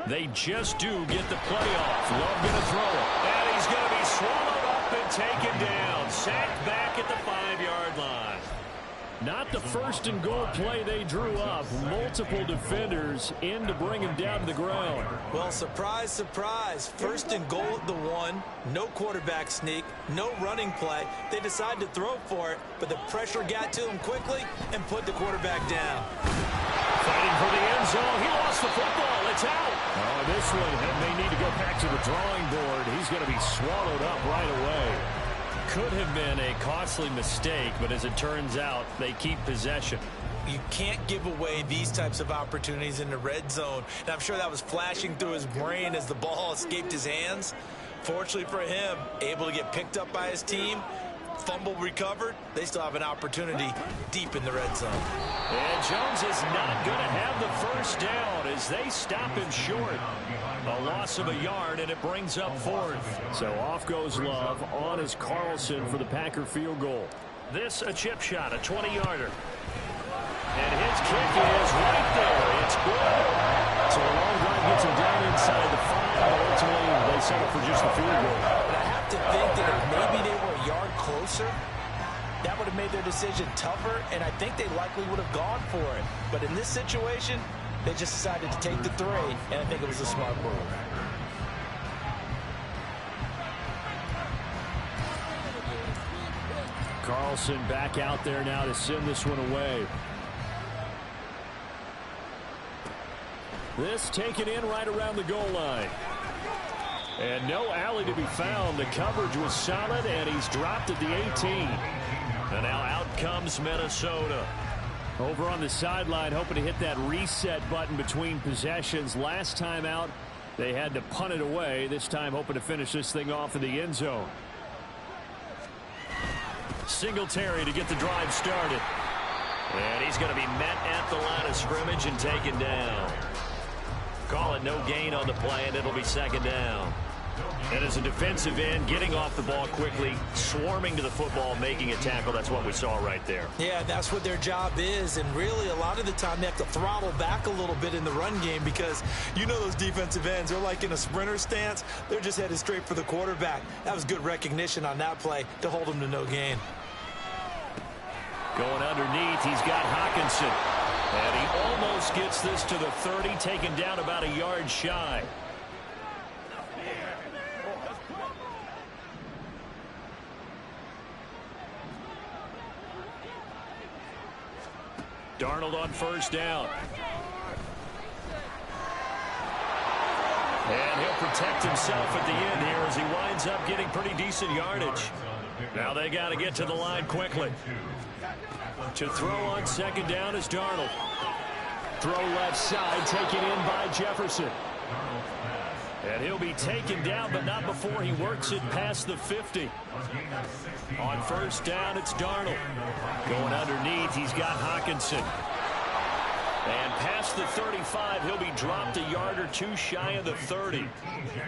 Speaker 2: They just do get the play off. Love going to throw it. And he's going to be swallowed up and taken down. Sacked back at the 5-yard line. Not the 1st and goal play they drew up. Multiple defenders in to bring him down to the ground.
Speaker 3: Well, surprise, surprise. 1st and goal at the 1. No quarterback sneak. No running play. They decided to throw for it, but the pressure got to him quickly and put the quarterback down.
Speaker 2: Fighting for the end zone. He lost the football. It's out. Oh, this one may need to go back to the drawing board. He's going to be swallowed up right away. Could have been a costly mistake, but as it turns out, they keep possession.
Speaker 3: You can't give away these types of opportunities in the red zone. And I'm sure that was flashing through his brain as the ball escaped his hands. Fortunately for him, able to get picked up by his team, fumble recovered, they still have an opportunity deep in the red zone.
Speaker 2: And Jones is not going to have the first down as they stop him short. A loss of a yard, and it brings up fourth.
Speaker 4: So off goes Love. On is Carlson for the Packer field goal.
Speaker 2: This a chip shot, a 20-yarder. And his kick is right there. It's good.
Speaker 4: So a long drive gets him down inside the 5, but ultimately they settle for just the field goal.
Speaker 3: But I have to think that if maybe they were a yard closer, that would have made their decision tougher, and I think they likely would have gone for it. But in this situation, they just decided to take the 3, and I think it was a smart move.
Speaker 4: Carlson back out there now to send this one away. This taken in right around the goal line. And no alley to be found. The coverage was solid, and he's dropped at the 18.
Speaker 2: And now out comes Minnesota.
Speaker 4: Over on the sideline, hoping to hit that reset button between possessions. Last time out, they had to punt it away. This time hoping to finish this thing off in the end zone.
Speaker 2: Singletary to get the drive started. And he's going to be met at the line of scrimmage and taken down. Call it no gain on the play, and it'll be second down. And as a defensive end, getting off the ball quickly, swarming to the football, making a tackle, that's what we saw right there.
Speaker 3: Yeah, that's what their job is, and really a lot of the time they have to throttle back a little bit in the run game because you know those defensive ends, they're like in a sprinter stance. They're just headed straight for the quarterback. That was good recognition on that play to hold them to no gain.
Speaker 2: Going underneath, he's got Hawkinson. And he almost gets this to the 30, taken down about a yard shy. Darnold on first down. And he'll protect himself at the end here as he winds up getting pretty decent yardage. Now they got to get to the line quickly. To throw on second down is Darnold.
Speaker 4: Throw left side, taken in by Jefferson.
Speaker 2: And he'll be taken down, but not before he works it past the 50. On first down, it's Darnold. Going underneath, he's got Hawkinson. And past the 35, he'll be dropped a yard or two shy of the 30.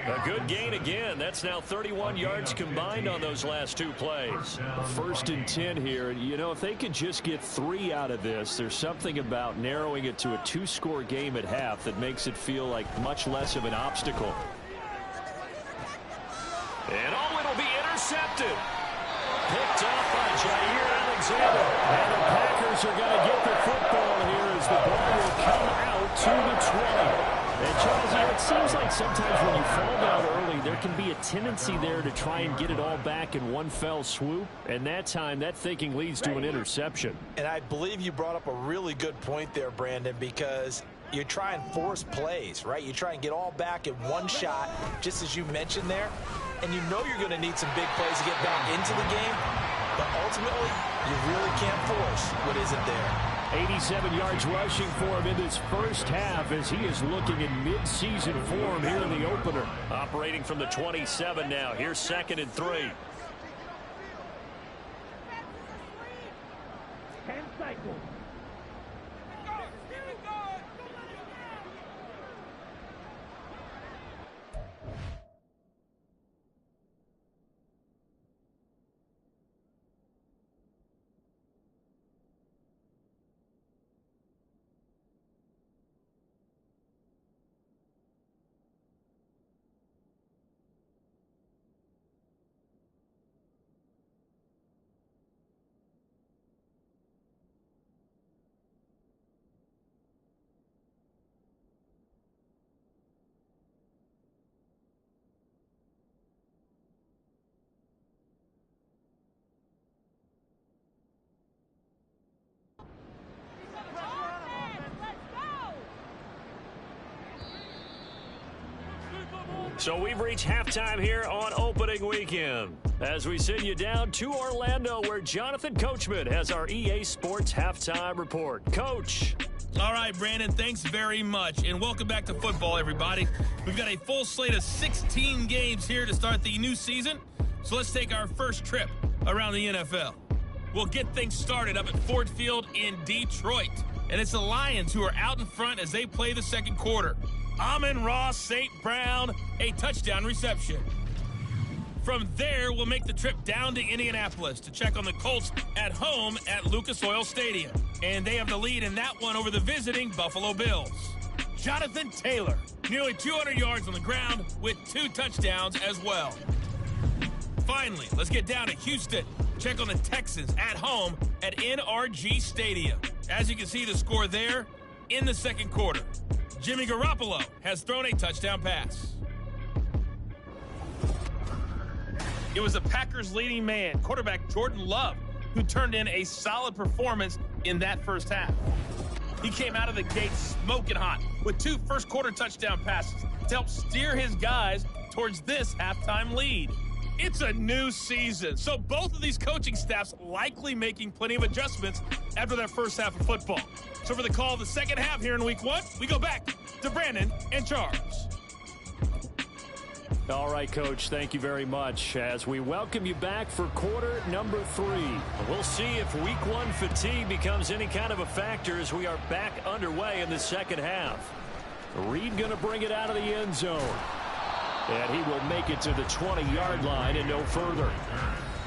Speaker 2: A good gain again. That's now 31 yards combined on those last two plays.
Speaker 4: First and 10 here. You know, if they could just get 3 out of this, there's something about narrowing it to a 2-score game at half that makes it feel like much less of an obstacle.
Speaker 2: And oh, it'll be intercepted. Picked up by Jair Alexander.
Speaker 4: And the Packers are going to get the football here as the ball will come out to the 20. And Charles, you know, it seems like sometimes when you fall down early, there can be a tendency there to try and get it all back in one fell swoop. And that time, that thinking leads to an interception.
Speaker 3: And I believe you brought up a really good point there, Brandon, because you try and force plays, right? You try and get all back in one shot, just as you mentioned there. And you know you're going to need some big plays to get back into the game. But ultimately, you really can't force what isn't there.
Speaker 4: 87 yards rushing for him in this first half as he is looking in mid-season form here in the opener.
Speaker 2: Operating from the 27 now. Here's second and 3.
Speaker 6: 10 cycles.
Speaker 2: So we've reached halftime here on opening weekend as we send you down to Orlando where Jonathan Coachman has our EA Sports halftime report. Coach.
Speaker 7: All right, Brandon, thanks very much, and welcome back to football, everybody. We've got a full slate of 16 games here to start the new season, so let's take our first trip around the NFL. We'll get things started up at Ford Field in Detroit. And it's the Lions who are out in front as they play the second quarter. Amon-Ra St. Brown, a touchdown reception. From there, we'll make the trip down to Indianapolis to check on the Colts at home at Lucas Oil Stadium. And they have the lead in that one over the visiting Buffalo Bills. Jonathan Taylor, nearly 200 yards on the ground with 2 touchdowns as well. Finally, let's get down to Houston. Check on the Texans at home at NRG Stadium. As you can see the score there in the second quarter. Jimmy Garoppolo has thrown a touchdown pass. It was the Packers' leading man, quarterback Jordan Love, who turned in a solid performance in that first half. He came out of the gate smoking hot with 2 first-quarter touchdown passes to help steer his guys towards this halftime lead. It's a new season, so both of these coaching staffs likely making plenty of adjustments after that first half of football. So for the call of the second half here in Week 1, we go back to Brandon and Charles.
Speaker 2: All right, Coach, thank you very much as we welcome you back for quarter number 3. We'll see if Week 1 fatigue becomes any kind of a factor as we are back underway in the second half. Reed going to bring it out of the end zone. And he will make it to the 20-yard line and no further.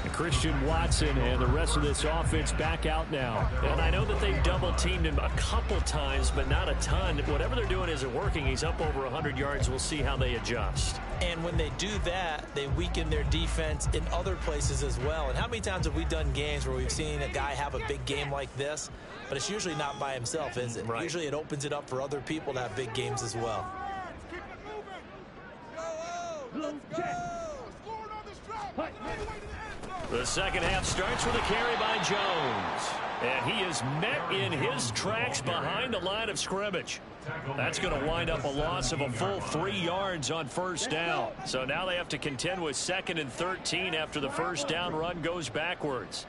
Speaker 2: And Christian Watson and the rest of this offense back out now. And I know that they've double-teamed him a couple times, but not a ton. Whatever they're doing isn't working. He's up over 100 yards. We'll see how they adjust.
Speaker 3: And when they do that, they weaken their defense in other places as well. And how many times have we done games where we've seen a guy have a big game like this, but it's usually not by himself, is it?
Speaker 2: Right.
Speaker 3: Usually it opens it up for other people to have big games as well.
Speaker 2: The second half starts with a carry by Jones. And he is met in his tracks behind the line of scrimmage. That's going to wind up a loss of a full 3 yards on first down. So now they have to contend with 2nd and 13 after the first down run goes backwards.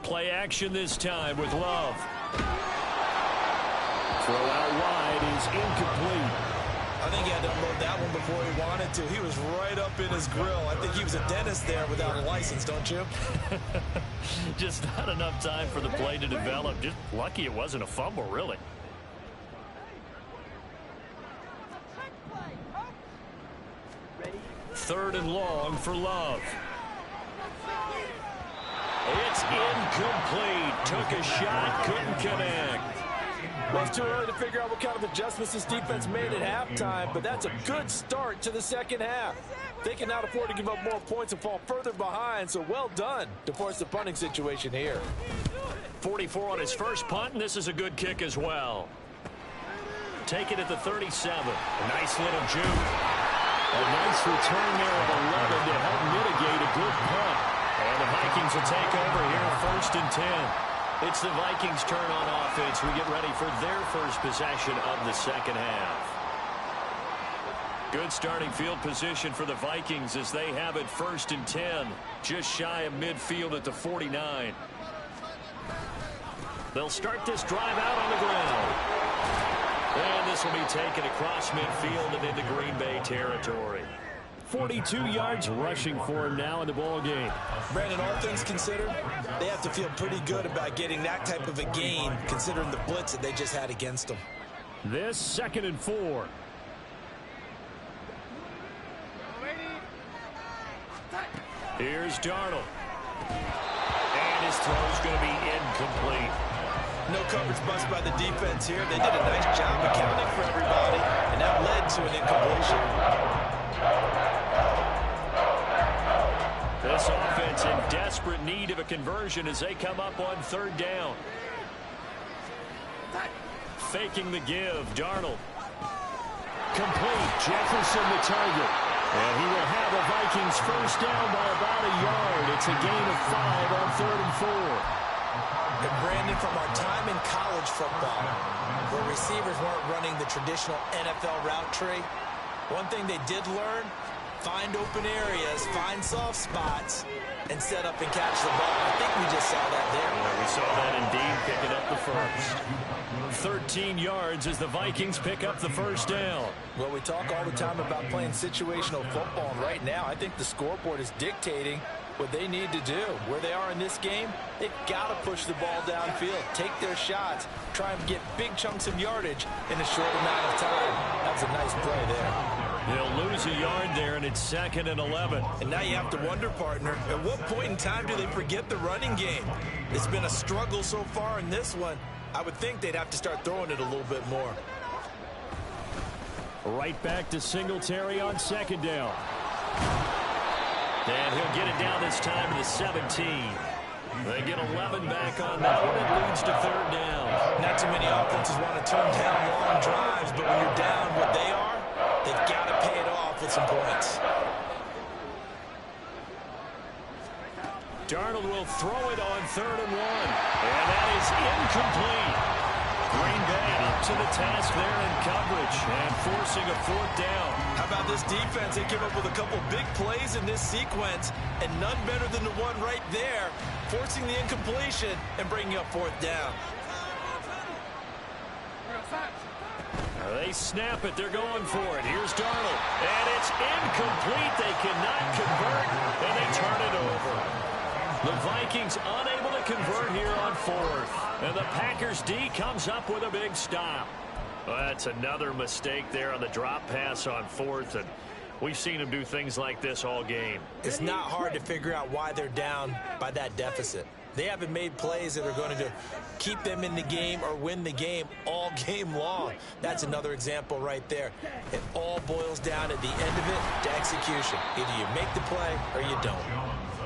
Speaker 2: Play action this time with Love. Throw out wide is incomplete.
Speaker 3: I think he had to unload that one before he wanted to. He was right up in his grill. I think he was a dentist there without a license, don't you?
Speaker 2: Just not enough time for the play to develop. Just lucky it wasn't a fumble, really. Third and long for Love. It's incomplete. Took a shot, couldn't connect.
Speaker 3: Well, it's too early to figure out what kind of adjustments this defense made at halftime, but that's a good start to the second half. They can now afford to give up more points and fall further behind, so well done to force the punting situation here.
Speaker 2: 44 on his first punt, and this is a good kick as well. Take it at the 37. A nice little juke. A nice return there of 11 to help mitigate a good punt. And the Vikings will take over here, 1st and 10. It's the Vikings' turn on offense. We get ready for their first possession of the second half. Good starting field position for the Vikings as they have it 1st and 10. Just shy of midfield at the 49. They'll start this drive out on the ground. And this will be taken across midfield and into Green Bay territory. 42 yards rushing for him now in the ball game.
Speaker 3: Brandon, all things considered, they have to feel pretty good about getting that type of a gain, considering the blitz that they just had against them.
Speaker 2: This 2nd and 4. Here's Darnold. And his throw's going to be incomplete.
Speaker 3: No coverage bust by the defense here. They did a nice job accounting for everybody, and that led to an incompletion.
Speaker 2: This offense in desperate need of a conversion as they come up on 3rd down. Faking the give, Darnold. Complete, Jefferson the target. And he will have the Vikings first down by about a yard. It's a gain of 5 on 3rd and 4.
Speaker 3: And Brandon, from our time in college football, where receivers weren't running the traditional NFL route tree, one thing they did learn find open areas, find soft spots, and set up and catch the ball. I think we just saw that there.
Speaker 2: Yeah, we saw that indeed, picking up the first. 13 yards as the Vikings pick up the first down.
Speaker 3: Well, we talk all the time about playing situational football, and right now I think the scoreboard is dictating what they need to do. Where they are in this game, they've got to push the ball downfield, take their shots, try and get big chunks of yardage in a short amount of time. That's a nice play there.
Speaker 2: They'll lose a yard there, and it's 2nd and 11.
Speaker 3: And now you have to wonder, partner, at what point in time do they forget the running game? It's been a struggle so far in this one. I would think they'd have to start throwing it a little bit more.
Speaker 2: Right back to Singletary on 2nd down. And he'll get it down this time to the 17. They get 11 back on that one. It leads to 3rd down.
Speaker 3: Not too many offenses want to turn down long drives, but when you're down what they are, they've got to pay it off with some points.
Speaker 2: Darnold will throw it on 3rd and 1. And that is incomplete. Green Bay up to the task there in coverage and forcing a 4th down.
Speaker 3: How about this defense? They came up with a couple big plays in this sequence, and none better than the one right there, forcing the incompletion and bringing up 4th down.
Speaker 2: They snap it. They're going for it. Here's Darnold. And it's incomplete. They cannot convert, and they turn it over. The Vikings unable to convert here on 4th. And the Packers D comes up with a big stop. Well, that's another mistake there on the drop pass on 4th. And we've seen them do things like this all game.
Speaker 3: It's not hard to figure out why they're down by that deficit. They haven't made plays that are going to keep them in the game or win the game all game long. That's another example right there. It all boils down at the end of it to execution. Either you make the play or you don't.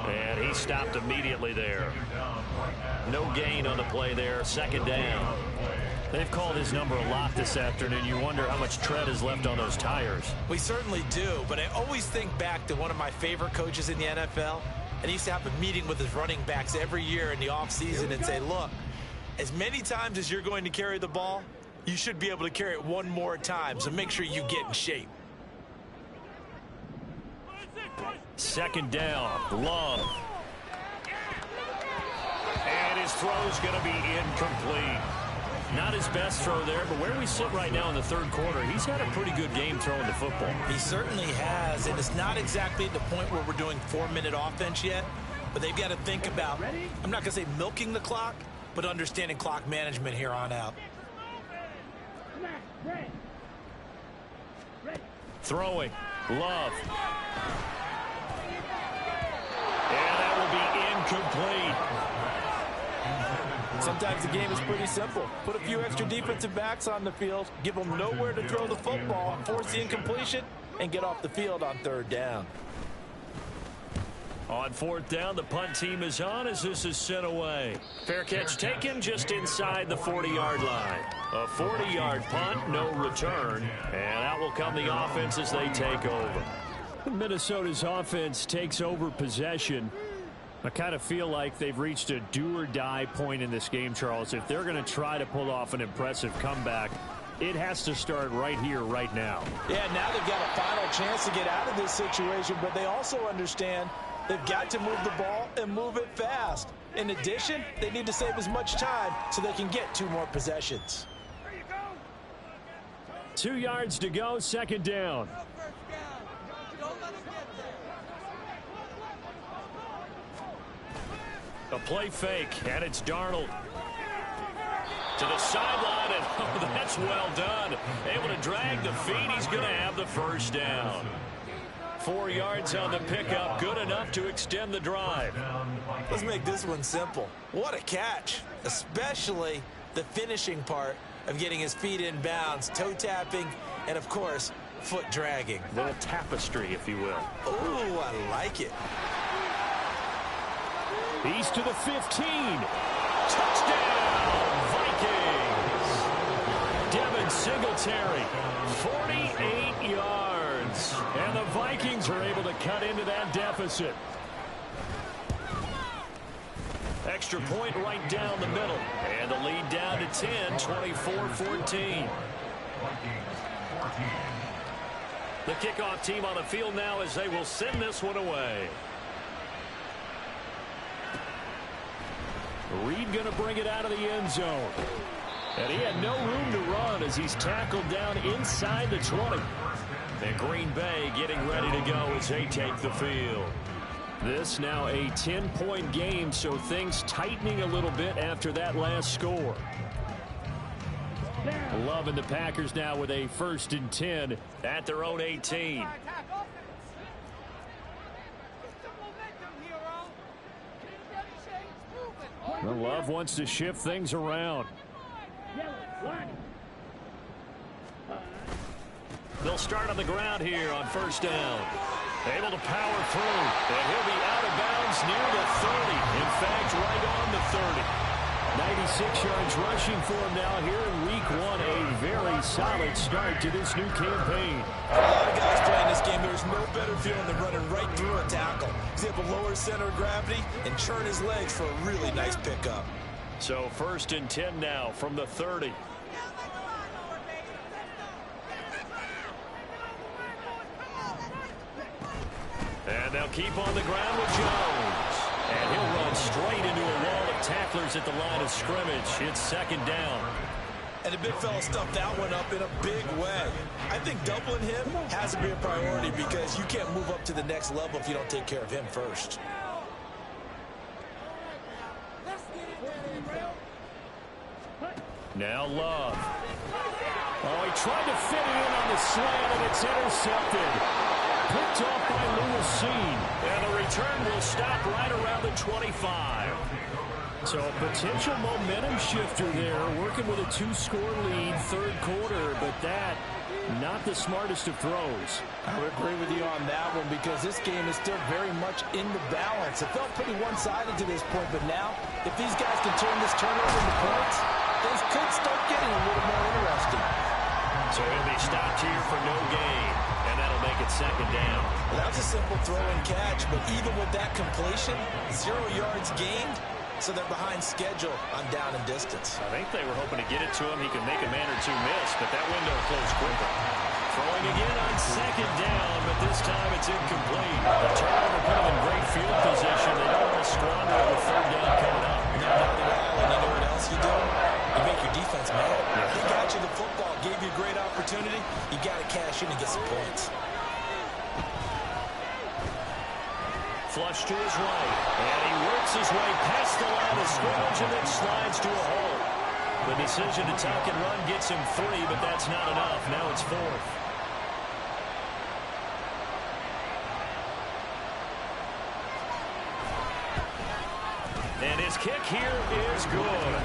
Speaker 2: And he stopped immediately there. No gain on the play there. 2nd down. They've called his number a lot this afternoon. You wonder how much tread is left on those tires.
Speaker 3: We certainly do, but I always think back to one of my favorite coaches in the NFL. And he used to have a meeting with his running backs every year in the offseason and say, look, as many times as you're going to carry the ball, you should be able to carry it one more time, so make sure you get in shape.
Speaker 2: 2nd down, Love. And his throw's going to be incomplete. Not his best throw there, but where we sit right now in the 3rd quarter, he's had a pretty good game throwing the football.
Speaker 3: He certainly has, and it's not exactly at the point where we're doing 4-minute offense yet, but they've got to think about, I'm not going to say milking the clock, but understanding clock management here on out.
Speaker 2: Throwing, Love. And that will be incomplete.
Speaker 3: Sometimes the game is pretty simple. Put a few extra defensive backs on the field, give them nowhere to throw the football, force the incompletion, and get off the field on 3rd down.
Speaker 2: On 4th down, the punt team is on as this is sent away. Fair catch taken just inside the 40-yard line. A 40-yard punt, no return, and out will come the offense as they take over. Minnesota's offense takes over possession. I kind of feel like they've reached a do-or-die point in this game, Charles. If they're going to try to pull off an impressive comeback, it has to start right here, right now.
Speaker 3: Yeah, now they've got a final chance to get out of this situation, but they also understand they've got to move the ball and move it fast. In addition, they need to save as much time so they can get 2 more possessions.
Speaker 2: 2 yards to go, 2nd down. A play fake, and it's Darnold. To the sideline, and oh, that's well done. Able to drag the feet. He's going to have the 1st down. 4 yards on the pickup, good enough to extend the drive.
Speaker 3: Let's make this one simple. What a catch, especially the finishing part of getting his feet in bounds, toe tapping, and of course, foot dragging.
Speaker 2: A little tapestry, if you will.
Speaker 3: Ooh, I like it.
Speaker 2: He's to the 15. Touchdown, Vikings. Devin Singletary, 48 yards. And the Vikings are able to cut into that deficit. Extra point right down the middle. And the lead down to 10, 24-14. The kickoff team on the field now as they will send this one away. Reed going to bring it out of the end zone. And he had no room to run as he's tackled down inside the 20. And Green Bay getting ready to go as they take the field. This now a 10-point game, so things tightening a little bit after that last score. Love and the Packers now with a 1st and 10 at their own 18. Well, Love wants to shift things around. They'll start on the ground here on 1st down. Able to power through, and he'll be out of bounds near the 30. In fact, right on the 30. 96 yards rushing for him now here in week 1. A very solid start to this new campaign.
Speaker 3: A lot of guys playing this game. There's no better feeling than running right through a tackle. He's able to lower his center of gravity and churn his legs for a really nice pickup.
Speaker 2: So 1st and 10 now from the 30. And they'll keep on the ground with Jones. And he'll run straight into a wall of tacklers at the line of scrimmage. It's 2nd down.
Speaker 3: And the big fella stuffed that one up in a big way. I think doubling him has to be a priority because you can't move up to the next level if you don't take care of him first.
Speaker 2: Now Love. Oh, he tried to fit it in on the slant, and it's intercepted. Picked off by Lewis-Cine. And the return will stop right around the 25. So a potential momentum shifter there, working with a 2-score lead, 3rd quarter, but that, not the smartest of throws.
Speaker 3: I would agree with you on that one because this game is still very much in the balance. It felt pretty one-sided to this point, but now, if these guys can turn this turnover into points, things could start getting a little more interesting.
Speaker 2: So he'll be stopped here for no gain, and that'll make it 2nd down.
Speaker 3: Well, that was a simple throw and catch, but even with that completion, 0 yards gained, so they're behind schedule on down and distance.
Speaker 2: I think they were hoping to get it to him. He could make a man or two miss, but that window closed quicker. Throwing again on 2nd down, but this time it's incomplete. The turnover put him in great field position. They don't want to squander it with 3rd down coming up.
Speaker 3: No doubt at all, and you know what else you do? You make your defense mad. They got you the football, gave you a great opportunity. You got to cash in and get some points.
Speaker 2: Flush to his right, and he works his way past the line of scrimmage and then slides to a hole. The decision to tuck and run gets him 3, but that's not enough. Now it's 4th. And his kick here is good.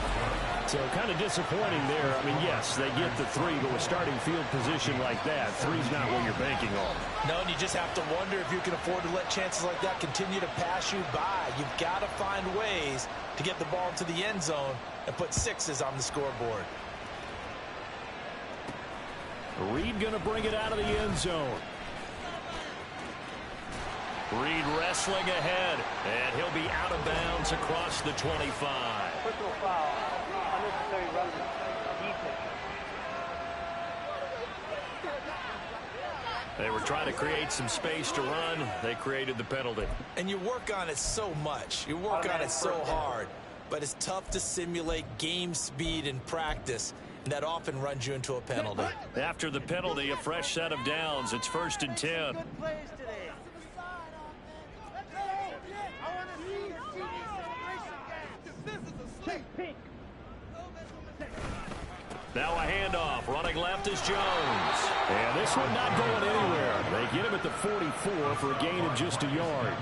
Speaker 2: So kind of disappointing there. I mean, yes, they get the 3, but with starting field position like that, 3's not what you're banking on.
Speaker 3: No, and you just have to wonder if you can afford to let chances like that continue to pass you by. You've got to find ways to get the ball to the end zone and put 6s on the scoreboard.
Speaker 2: Reed going to bring it out of the end zone. Reed wrestling ahead, and he'll be out of bounds across the 25.
Speaker 6: Personal foul, unnecessary running, defense.
Speaker 2: They were trying to create some space to run. They created the penalty.
Speaker 3: And you work on it so much. You work on it so hard. But it's tough to simulate game speed in practice. And that often runs you into a penalty.
Speaker 2: After the penalty, a fresh set of downs. It's 1st and 10.
Speaker 6: Good plays today.
Speaker 2: Now a handoff. Running left is Jones. And this one not going anywhere. They get him at the 44 for a gain of just a yard.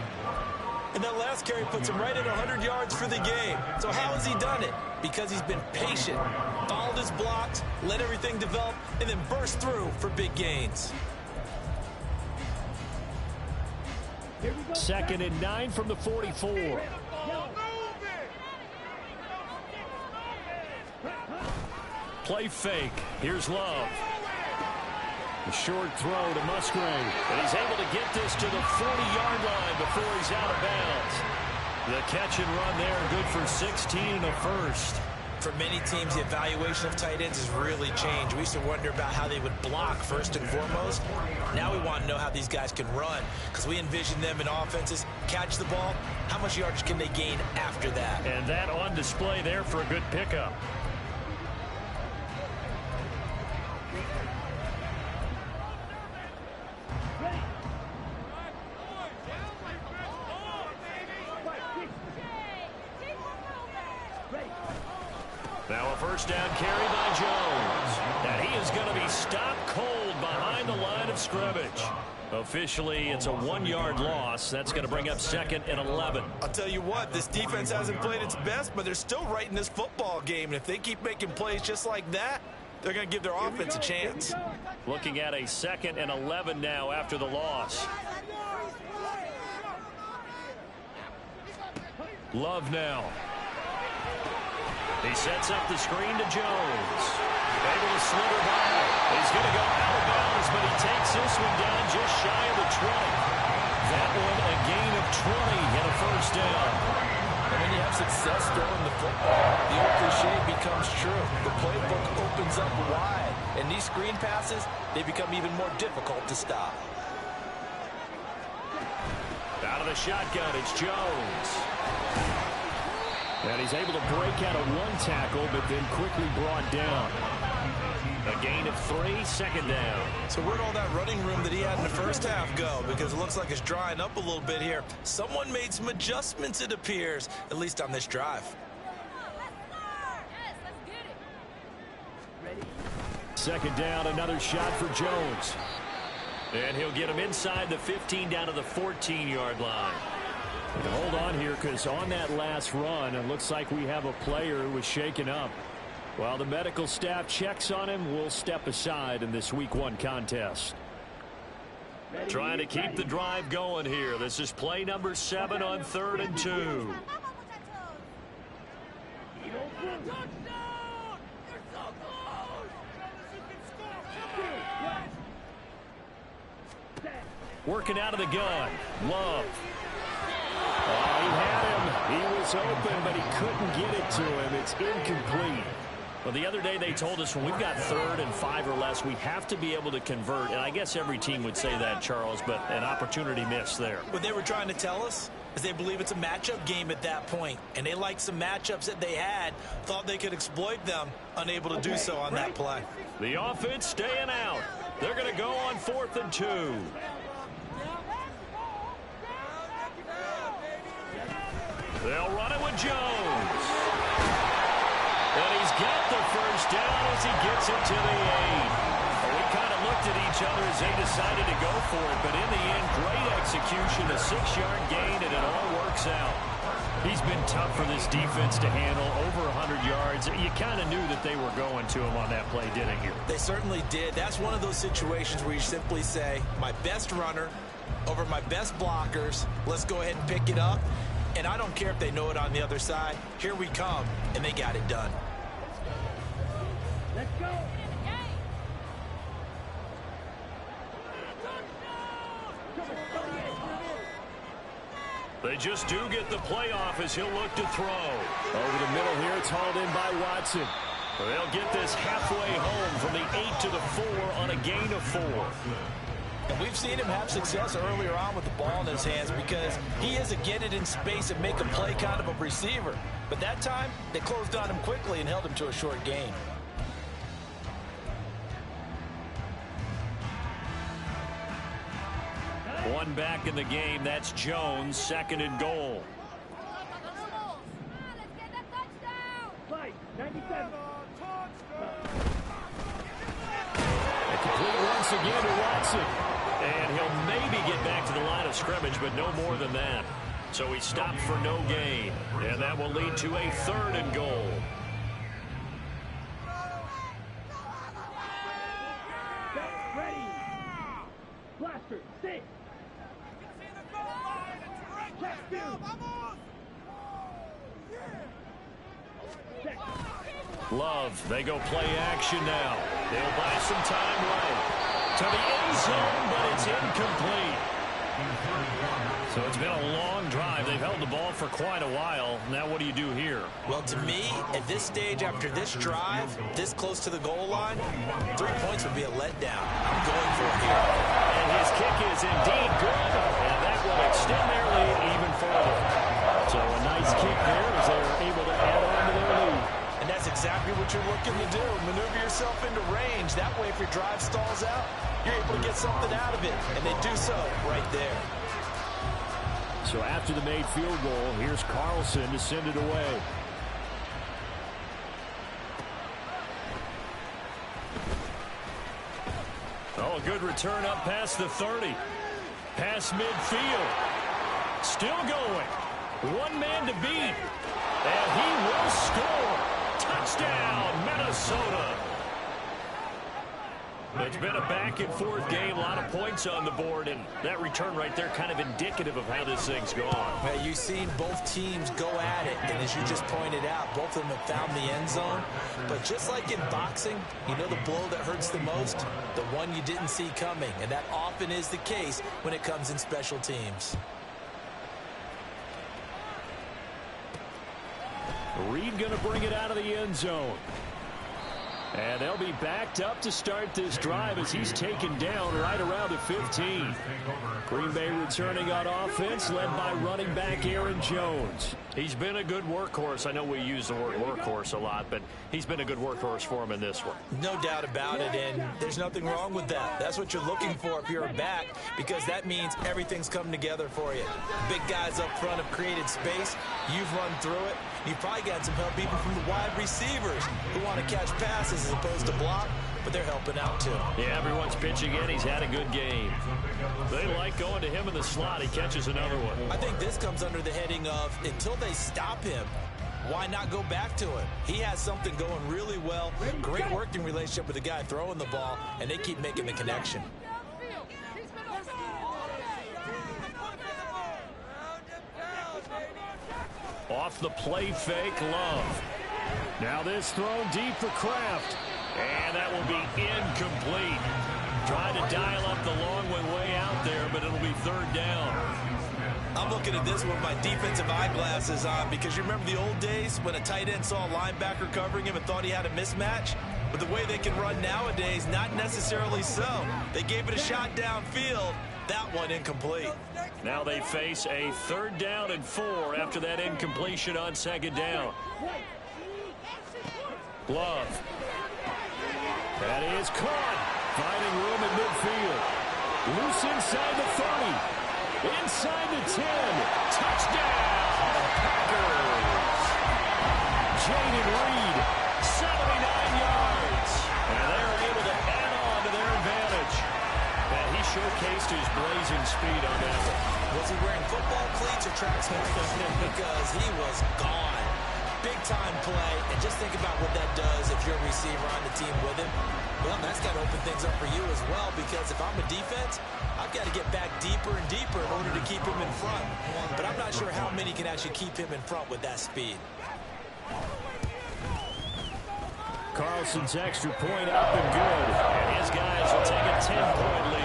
Speaker 3: And that last carry puts him right at 100 yards for the game. So how has he done it? Because he's been patient, followed his blocks, let everything develop, and then burst through for big gains.
Speaker 2: 2nd and 9 from the 44. Play fake. Here's Love. A short throw to Musgrave. And he's able to get this to the 40-yard line before he's out of bounds. The catch and run there, good for 16 and a first.
Speaker 3: For many teams, the evaluation of tight ends has really changed. We used to wonder about how they would block first and foremost. Now we want to know how these guys can run, because we envision them in offenses catch the ball. How much yardage can they gain after that?
Speaker 2: And that on display there for a good pickup. Now a first down carry by Jones. And he is going to be stopped cold behind the line of scrimmage. Officially, it's a 1-yard loss. That's going to bring up 2nd and 11.
Speaker 3: I'll tell you what, this defense hasn't played its best, but they're still right in this football game. And if they keep making plays just like that, they're going to give their offense a chance.
Speaker 2: Looking at a 2nd and 11 now after the loss. Love now. He sets up the screen to Jones. Able to slither by. He's going to go out of bounds, but he takes this one down just shy of the 20. That one a gain of 20 and a first down.
Speaker 3: And when you have success throwing the football, the old cliche becomes true. The playbook opens up wide, and these screen passes, they become even more difficult to stop.
Speaker 2: Out of the shotgun, it's Jones. And he's able to break out of one tackle, but then quickly brought down. A gain of 3, 2nd down.
Speaker 3: So where'd all that running room that he had in the first half go? Because it looks like it's drying up a little bit here. Someone made some adjustments, it appears, at least on this drive.
Speaker 2: 2nd down, another shot for Jones. And he'll get him inside the 15 down to the 14-yard line. And hold on here, because on that last run, it looks like we have a player who was shaken up. While the medical staff checks on him, we'll step aside in this Week 1 contest. Trying to keep the drive going here. This is play number 7 on 3rd and 2. Working out of the gun. Love. Oh, he had him. He was open, but he couldn't get it to him. It's incomplete. Well, the other day they told us when we've got 3rd and 5 or less, we have to be able to convert. And I guess every team would say that, Charles, but an opportunity missed there.
Speaker 3: What they were trying to tell us is they believe it's a matchup game at that point. And they liked some matchups that they had, thought they could exploit them, unable to do so on that play.
Speaker 2: The offense staying out. They're going to go on 4th and 2. They'll run it with Jones. And he's got the first down as he gets it to the 8. Well, we kind of looked at each other as they decided to go for it, but in the end, great execution, a 6-yard gain, and it all works out. He's been tough for this defense to handle, over 100 yards. You kind of knew that they were going to him on that play, didn't you?
Speaker 3: They certainly did. That's one of those situations where you simply say, my best runner over my best blockers, let's go ahead and pick it up. And I don't care if they know it on the other side. Here we come, and they got it done.
Speaker 6: Let's go.
Speaker 2: They just do get the playoff as he'll look to throw. Over the middle here, it's hauled in by Watson. They'll get this halfway home from the 8 to the 4 on a gain of 4.
Speaker 3: And we've seen him have success earlier on with the ball in his hands because he is a get it in space and make a play kind of a receiver. But that time, they closed on him quickly and held him to a short gain.
Speaker 2: One back in the game, that's Jones, 2nd and goal.
Speaker 6: Fight, 97.
Speaker 2: A complete once again to Watson. And he'll maybe get back to the line of scrimmage, but no more than that. So he stopped for no gain. And that will lead to a 3rd and goal.
Speaker 6: Ready. Blaster, 6. Check 2.
Speaker 2: Love, they go play action now. They'll buy some time right to the end zone, but it's incomplete. So it's been a long drive. They've held the ball for quite a while. Now what do you do here?
Speaker 3: Well, to me, at this stage, after this drive, this close to the goal line, 3 points would be a letdown. I'm going for it here.
Speaker 2: And his kick is indeed good, and that will extend their lead even further. So a nice kick there as they're able to add on to their lead.
Speaker 3: And that's exactly what you're looking to do. Maneuver yourself into range. That way, if your drive stalls out, you're able to get something out of it. And they do so right there.
Speaker 2: So after the made field goal, here's Carlson to send it away. Oh, a good return up past the 30. Past midfield. Still going. One man to beat. And he will score. Touchdown, Minnesota. It's been a back-and-forth game, a lot of points on the board, and that return right there kind of indicative of how this thing's gone.
Speaker 3: Well, you've seen both teams go at it, and as you just pointed out, both of them have found the end zone. But just like in boxing, you know the blow that hurts the most? The one you didn't see coming, and that often is the case when it comes in special teams.
Speaker 2: Reed going to bring it out of the end zone. And they'll be backed up to start this drive as he's taken down right around the 15. Green Bay returning on offense, led by running back Aaron Jones. He's been a good workhorse. I know we use the word workhorse a lot, but he's been a good workhorse for him in this one.
Speaker 3: No doubt about it, and there's nothing wrong with that. That's what you're looking for if you're a back, because that means everything's come together for you. Big guys up front have created space. You've run through it. You've probably got some help even from the wide receivers who want to catch passes as opposed to block, but they're helping out too.
Speaker 2: Yeah, everyone's pitching in. He's had a good game. They like going to him in the slot. He catches another one.
Speaker 3: I think this comes under the heading of until they stop him, why not go back to him? He has something going really well. Great working relationship with the guy throwing the ball, and they keep making the connection.
Speaker 2: Off the play fake, Love. Now this thrown deep for Kraft. And that will be incomplete. Trying to dial up the long way out there, but it'll be third down.
Speaker 3: I'm looking at this with my defensive eyeglasses on because you remember the old days when a tight end saw a linebacker covering him and thought he had a mismatch? But the way they can run nowadays, not necessarily so. They gave it a shot downfield. That one incomplete.
Speaker 2: Now they face a 3rd down and 4 after that incompletion on 2nd down. Glove. That is caught. Finding room in midfield. Loose inside the 30. Inside the 10. Touchdown, Packers. Jaden Reed, 79 yards. And they're able to add on to their advantage. And he showcased his blazing speed on that one.
Speaker 3: Was he wearing football cleats or track sneakers? Because he was gone. Big-time play, and just think about what that does if you're a receiver on the team with him. Well, that's got to open things up for you as well, because if I'm a defense, I've got to get back deeper and deeper in order to keep him in front. But I'm not sure how many can actually keep him in front with that speed.
Speaker 2: Carlson's extra point up and good, and his guys will take a 10-point lead.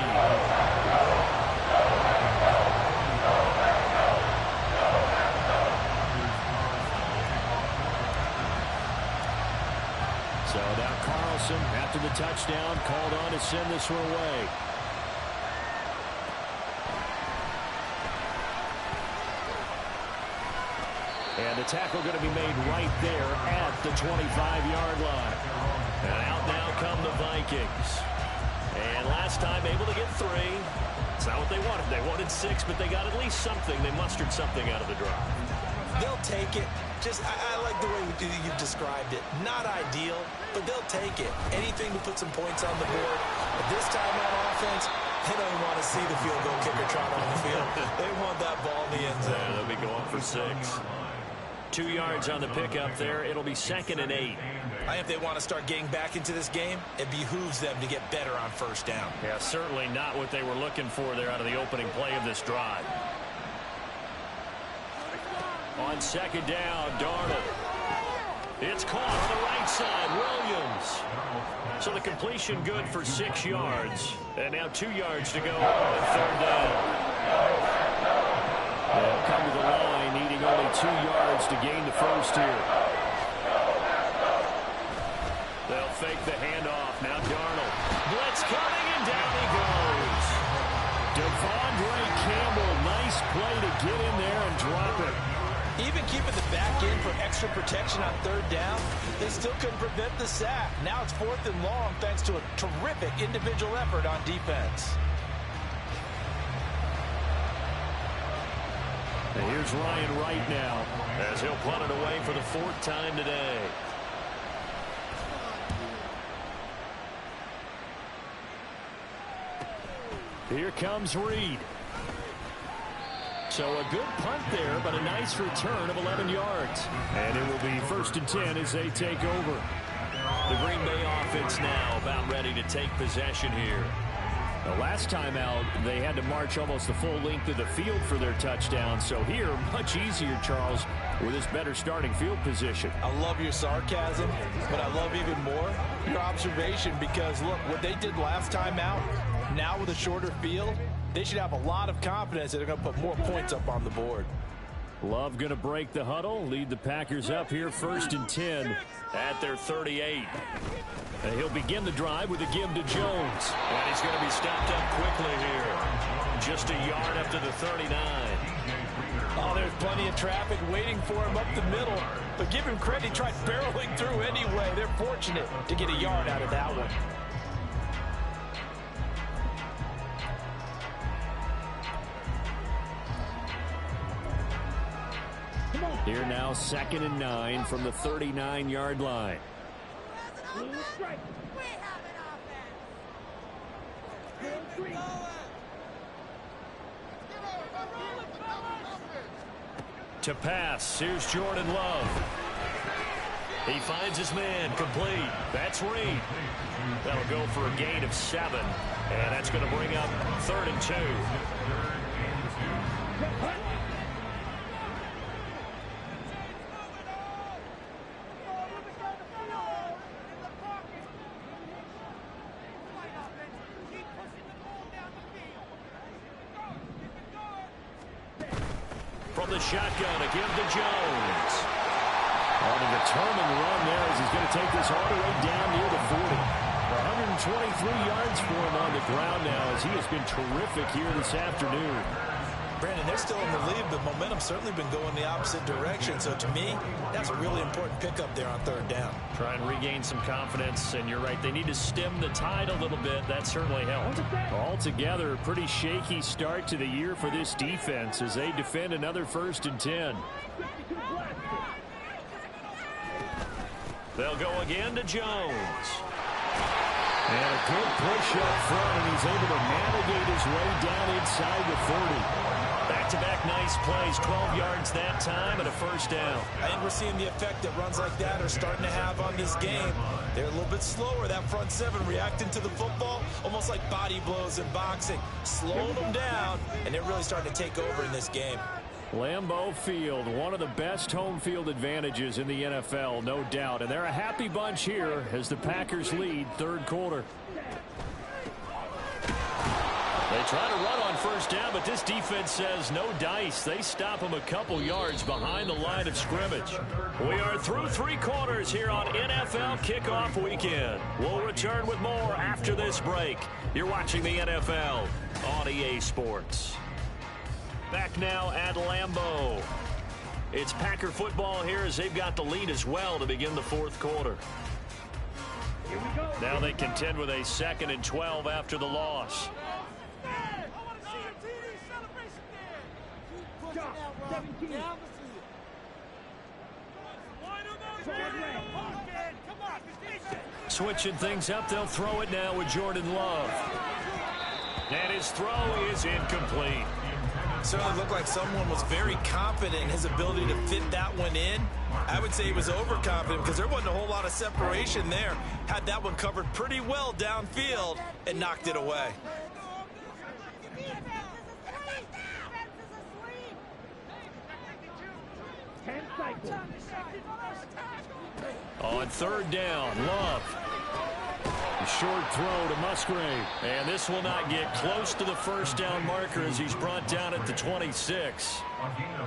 Speaker 2: So now Carlson, after the touchdown, called on to send this one away. And the tackle going to be made right there at the 25-yard line. And out now come the Vikings. And last time able to get 3. It's not what they wanted. They wanted 6, but they got at least something. They mustered something out of the drive.
Speaker 3: They'll take it. I like the way you've described it. Not ideal, but they'll take it. Anything to put some points on the board. But this time on offense, they don't even want to see the field goal kicker trot on the field. They want that ball in the end zone.
Speaker 2: Yeah, they'll be going for 6. 2 yards on the pickup there. It'll be 2nd and 8.
Speaker 3: I think if they want to start getting back into this game, it behooves them to get better on 1st down.
Speaker 2: Yeah, certainly not what they were looking for there out of the opening play of this drive. On 2nd down, Darnold. It's caught on the right side, Williams. So the completion good for 6 yards. And now 2 yards to go on 3rd down. They'll come to the line, needing only 2 yards to gain the first here. They'll fake the handoff. Now Darnold. Blitz coming, and down he goes. Devondre Campbell, nice play to get in there and drop it.
Speaker 3: Even keeping the back in for extra protection on 3rd down, they still couldn't prevent the sack. Now it's 4th and long thanks to a terrific individual effort on defense.
Speaker 2: And here's Ryan Wright now, as he'll punt it away for the 4th time today. Here comes Reed. So a good punt there, but a nice return of 11 yards. And it will be 1st and 10 as they take over. The Green Bay offense now about ready to take possession here. The last time out, they had to march almost the full length of the field for their touchdown. So here, much easier, Charles, with this better starting field position.
Speaker 3: I love your sarcasm, but I love even more your observation because, look, what they did last time out, now with a shorter field, they should have a lot of confidence that they're going to put more points up on the board.
Speaker 2: Love going to break the huddle, lead the Packers up here 1st and 10 at their 38. And he'll begin the drive with a give to Jones. And he's going to be stopped up quickly here. Just a yard up to the 39.
Speaker 3: Oh, there's plenty of traffic waiting for him up the middle. But give him credit, he tried barreling through anyway. They're fortunate to get a yard out of that one.
Speaker 2: Here now 2nd and 9 from the 39-yard line. To pass, here's Jordan Love. He finds his man, complete. That's Reed. That'll go for a gain of 7. And that's going to bring up 3rd and 2. From the shotgun, a give to Jones. On a determined run there as he's going to take this all the way down near the 40. 123 yards for him on the ground now as he has been terrific here this afternoon.
Speaker 3: Brandon, they're still in the lead, but momentum's certainly been going the opposite direction. So to me, that's a really important pickup there on 3rd down.
Speaker 2: Try and regain some confidence, and you're right, they need to stem the tide a little bit. That certainly helped. Altogether, a pretty shaky start to the year for this defense as they defend another 1st and 10. They'll go again to Jones. And a good push up front, and he's able to navigate his way down inside the 30. Back-to-back nice plays, 12 yards that time, and a 1st down.
Speaker 3: I think we're seeing the effect that runs like that are starting to have on this game. They're a little bit slower, that front 7, reacting to the football, almost like body blows in boxing, slowing them down, and they're really starting to take over in this game.
Speaker 2: Lambeau Field, one of the best home field advantages in the NFL, no doubt. And they're a happy bunch here as the Packers lead 3rd quarter. They try to run on 1st down, but this defense says no dice. They stop them a couple yards behind the line of scrimmage. We are through 3 quarters here on NFL Kickoff Weekend. We'll return with more after this break. You're watching the NFL on EA Sports. Back now at Lambeau. It's Packer football here as they've got the lead as well to begin the 4th quarter. Now they contend with a 2nd and 12 after the loss. Switching things up, they'll throw it now with Jordan Love. And his throw is incomplete.
Speaker 3: Certainly looked like someone was very confident in his ability to fit that one in. I would say he was overconfident because there wasn't a whole lot of separation there. Had that one covered pretty well downfield and knocked it away. On
Speaker 2: 3rd down, Love. A short throw to Musgrave. And this will not get close to the first down marker as he's brought down at the 26.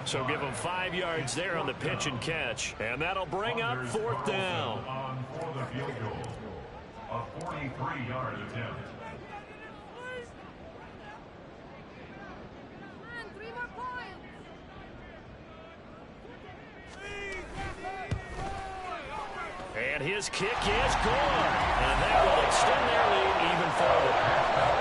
Speaker 2: So give him 5 yards there on the pitch and catch. And that'll bring up 4th down.
Speaker 5: For the field goal. A 43-yard attempt.
Speaker 2: And his kick is good. And that will extend their lead even further.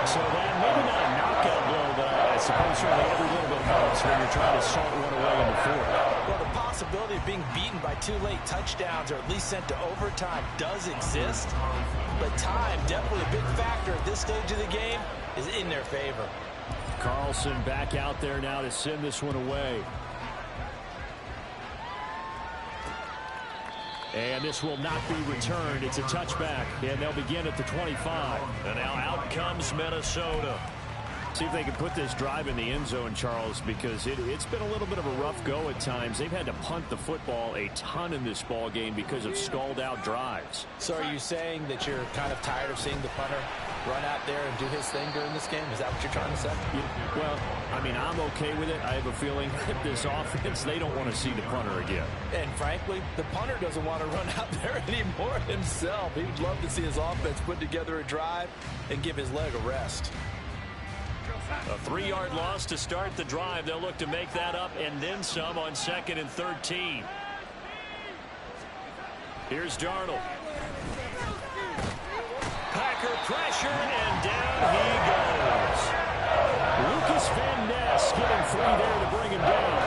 Speaker 2: So that maybe not a knockout blow, but I suppose certainly every little bit helps when you're trying to salt one away in the 4th.
Speaker 3: Well, the possibility of being beaten by 2 late touchdowns or at least sent to overtime does exist. But time, definitely a big factor at this stage of the game, is in their favor.
Speaker 2: Carlson back out there now to send this one away. And this will not be returned. It's a touchback, and they'll begin at the 25. And now out comes Minnesota. See if they can put this drive in the end zone, Charles, because it's been a little bit of a rough go at times. They've had to punt the football a ton in this ball game because of stalled-out drives.
Speaker 3: So are you saying that you're kind of tired of seeing the punter run out there and do his thing during this game? Is that what you're trying to say?
Speaker 2: Yeah, well, I mean, I'm okay with it. I have a feeling that this offense, they don't want to see the punter again.
Speaker 3: And frankly, the punter doesn't want to run out there anymore himself. He would love to see his offense put together a drive and give his leg a rest.
Speaker 2: A 3-yard loss to start the drive. They'll look to make that up and then some on 2nd and 13. Here's Darnold. Packer pressure, and down he goes. Lucas Van Ness getting free there to bring him down.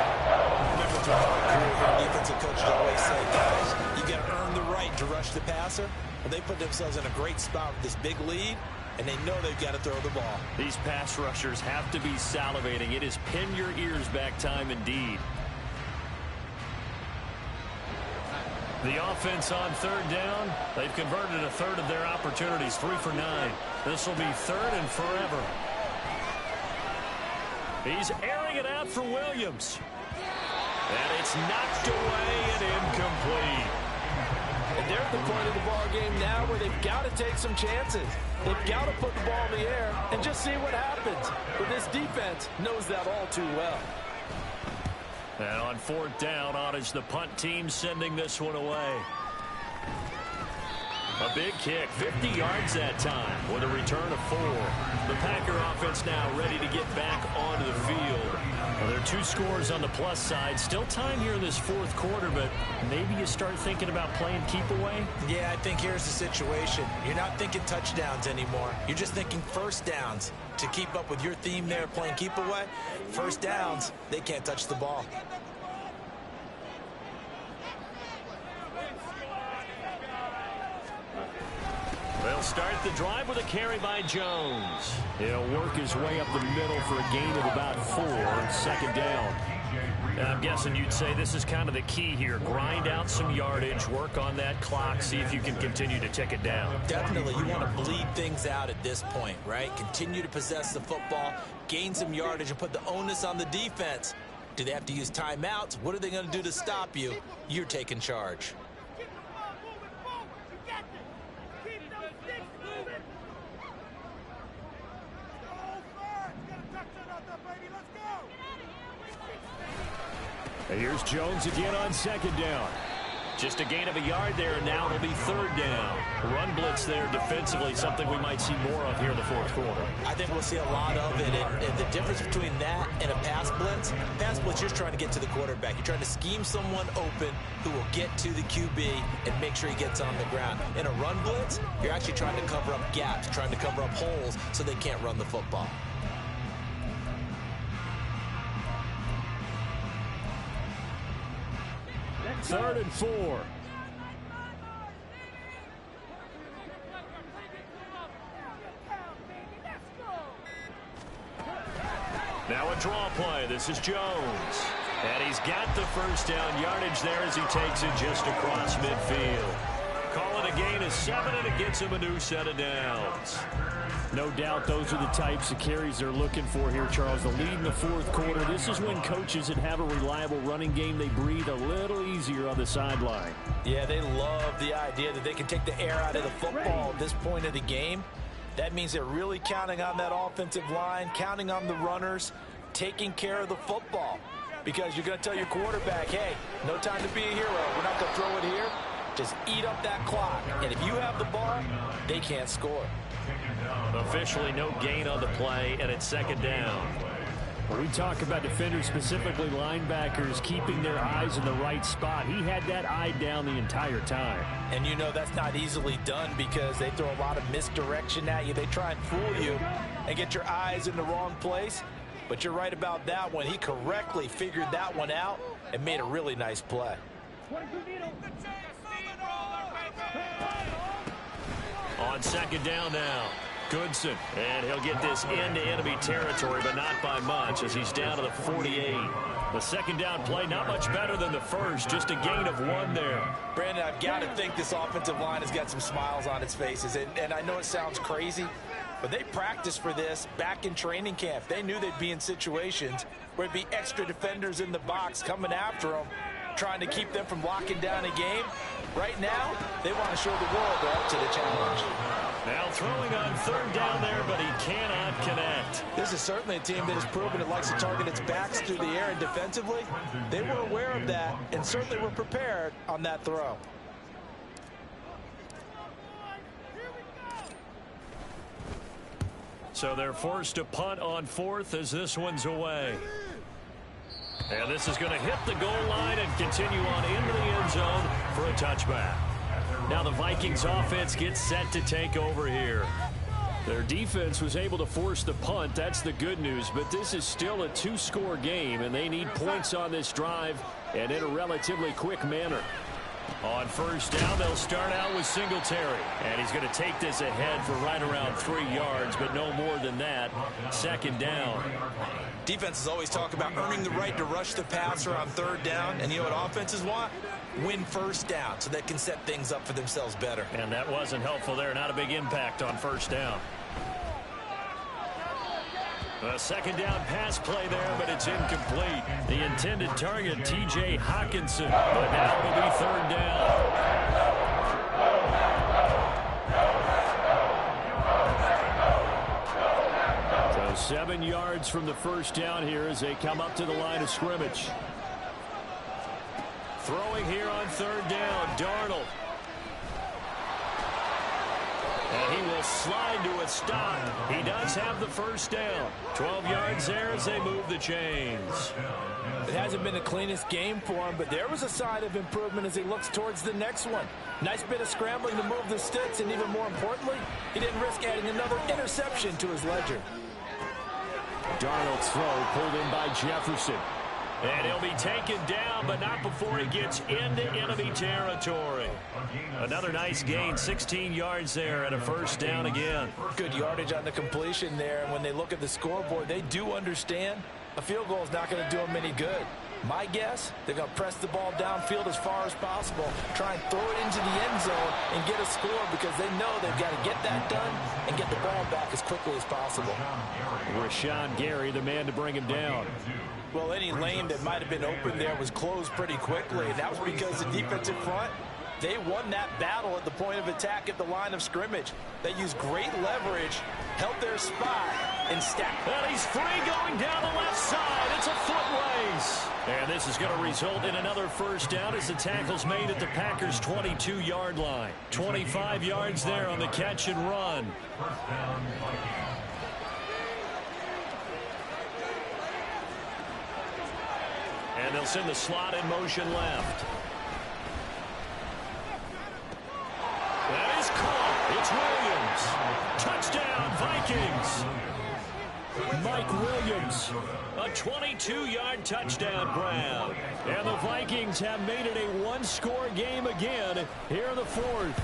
Speaker 3: Remember throughout my career, defensive coaches always say, guys, you got to earn the right to rush the passer. Well, they put themselves in a great spot with this big lead, and they know they've got to throw the ball.
Speaker 2: These pass rushers have to be salivating. It is pin your ears back time indeed. The offense on 3rd down. They've converted a third of their opportunities, 3 for 9. This will be 3rd and forever. He's airing it out for Williams. And it's knocked away and incomplete.
Speaker 3: And they're at the point of the ball game now where they've got to take some chances. They've got to put the ball in the air and just see what happens. But this defense knows that all too well.
Speaker 2: And on 4th down, on is the punt team sending this one away. A big kick, 50 yards that time with a return of 4. The Packer offense now ready to get back onto the field. Well, there are 2 scores on the plus side. Still time here in this 4th quarter, but maybe you start thinking about playing keep away?
Speaker 3: Yeah, I think here's the situation. You're not thinking touchdowns anymore. You're just thinking first downs. To keep up with your theme there, playing keep away, first downs, they can't touch the ball.
Speaker 2: They'll start the drive with a carry by Jones. He'll work his way up the middle for a gain of about 4, 2nd down. I'm guessing you'd say this is kind of the key here. Grind out some yardage, work on that clock, see if you can continue to tick it down.
Speaker 3: Definitely, you want to bleed things out at this point, right? Continue to possess the football, gain some yardage, and put the onus on the defense. Do they have to use timeouts? What are they going to do to stop you? You're taking charge.
Speaker 2: And here's Jones again on 2nd down. Just a gain of a yard there, and now it'll be 3rd down. Run blitz there defensively, something we might see more of here in the 4th quarter.
Speaker 3: I think we'll see a lot of it, and the difference between that and a pass blitz, you're trying to get to the quarterback. You're trying to scheme someone open who will get to the QB and make sure he gets on the ground. In a run blitz, you're actually trying to cover up gaps, trying to cover up holes so they can't run the football.
Speaker 2: Third and 4. Now a draw play. This is Jones. And he's got the first down yardage there as he takes it just across midfield. Call it a gain of 7, and it gets him a new set of downs. No doubt those are the types of carries they're looking for here, Charles. The lead in the fourth quarter. This is when coaches that have a reliable running game, they breathe a little easier on the sideline.
Speaker 3: Yeah, they love the idea that they can take the air out of the football at this point of the game. That means they're really counting on that offensive line, counting on the runners, taking care of the football. Because you're going to tell your quarterback, hey, no time to be a hero. We're not going to throw it here. Just eat up that clock. And if you have the ball, they can't score.
Speaker 2: Officially no gain on the play, and it's second down. When we talk about defenders, specifically linebackers, keeping their eyes in the right spot, he had that eye down the entire time.
Speaker 3: And you know that's not easily done because they throw a lot of misdirection at you. They try and fool you and get your eyes in the wrong place. But you're right about that one. He correctly figured that one out and made a really nice play.
Speaker 2: On second down now, Goodson. And he'll get this into enemy territory, but not by much as he's down to the 48. The second down play, not much better than the first, just a gain of 1 there.
Speaker 3: Brandon, I've got to think this offensive line has got some smiles on its faces. And I know it sounds crazy, but they practiced for this back in training camp. They knew they'd be in situations where it'd be extra defenders in the box coming after them, trying to keep them from locking down a game. Right now, they want to show the world they're up to the challenge.
Speaker 2: Now throwing on third down there, but he cannot connect.
Speaker 3: This is certainly a team that has proven it likes to target its backs through the air, and defensively, they were aware of that and certainly were prepared on that throw.
Speaker 2: So they're forced to punt on fourth as this one's away. And this is going to hit the goal line and continue on into the end zone for a touchback. Now the Vikings offense gets set to take over here. Their defense was able to force the punt. That's the good news. But this is still a 2-score game, and they need points on this drive and in a relatively quick manner. On first down, they'll start out with Singletary. And he's going to take this ahead for right around 3 yards, but no more than that. Second down.
Speaker 3: Defenses always talk about earning the right to rush the passer on third down. And you know what offenses want? Win first down so they can set things up for themselves better.
Speaker 2: And that wasn't helpful there. Not a big impact on first down. A second down pass play there, but it's incomplete. The intended target, T.J. Hawkinson. But now it'll be third down. So 7 yards from the first down here as they come up to the line of scrimmage. Throwing here on third down, Darnold. And he will slide to a stop. He does have the first down. 12 yards there as they move the chains.
Speaker 3: It hasn't been the cleanest game for him, but there was a sign of improvement as he looks towards the next one. Nice bit of scrambling to move the sticks, and even more importantly, he didn't risk adding another interception to his ledger.
Speaker 2: Darnold's throw pulled in by Jefferson. And he'll be taken down, but not before he gets into enemy territory. Another nice gain, 16 yards there and a first down again.
Speaker 3: Good yardage on the completion there, and when they look at the scoreboard, they do understand a field goal is not going to do them any good. My guess, they're going to press the ball downfield as far as possible, try and throw it into the end zone and get a score because they know they've got to get that done and get the ball back as quickly as possible.
Speaker 2: Rashawn Gary, the man to bring him down.
Speaker 3: Well, any lane that might have been open there was closed pretty quickly, and that was because the defensive front, they won that battle at the point of attack at the line of scrimmage. They used great leverage, held their spot, and stacked.
Speaker 2: And he's free going down the left side. It's a foot race. And this is going to result in another first down as the tackle's made at the Packers' 22-yard line. 25 yards there on the catch and run.
Speaker 5: First down, Vikings.
Speaker 2: And they'll send the slot in motion left. That is caught. It's Williams. Touchdown, Vikings. Mike Williams. A 22-yard touchdown grab. And the Vikings have made it a one-score game again here in the fourth.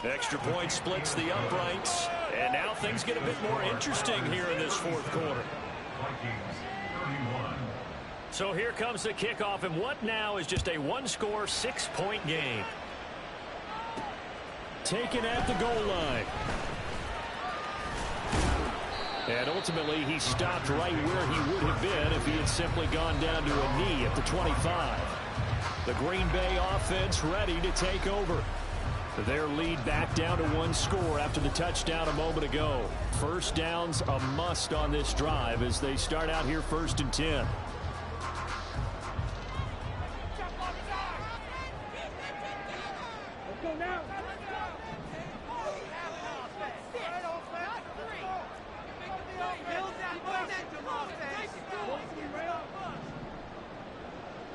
Speaker 2: Extra point splits the uprights. And now things get a bit more interesting here in this fourth quarter.
Speaker 5: Vikings 31.
Speaker 2: So here comes the kickoff, and what now is just a one-score, 6-point game. Taken at the goal line. And ultimately, he stopped right where he would have been if he had simply gone down to a knee at the 25. The Green Bay offense ready to take over. Their lead back down to 1 score after the touchdown a moment ago. First down's a must on this drive as they start out here 1st and 10.
Speaker 6: Let's go now.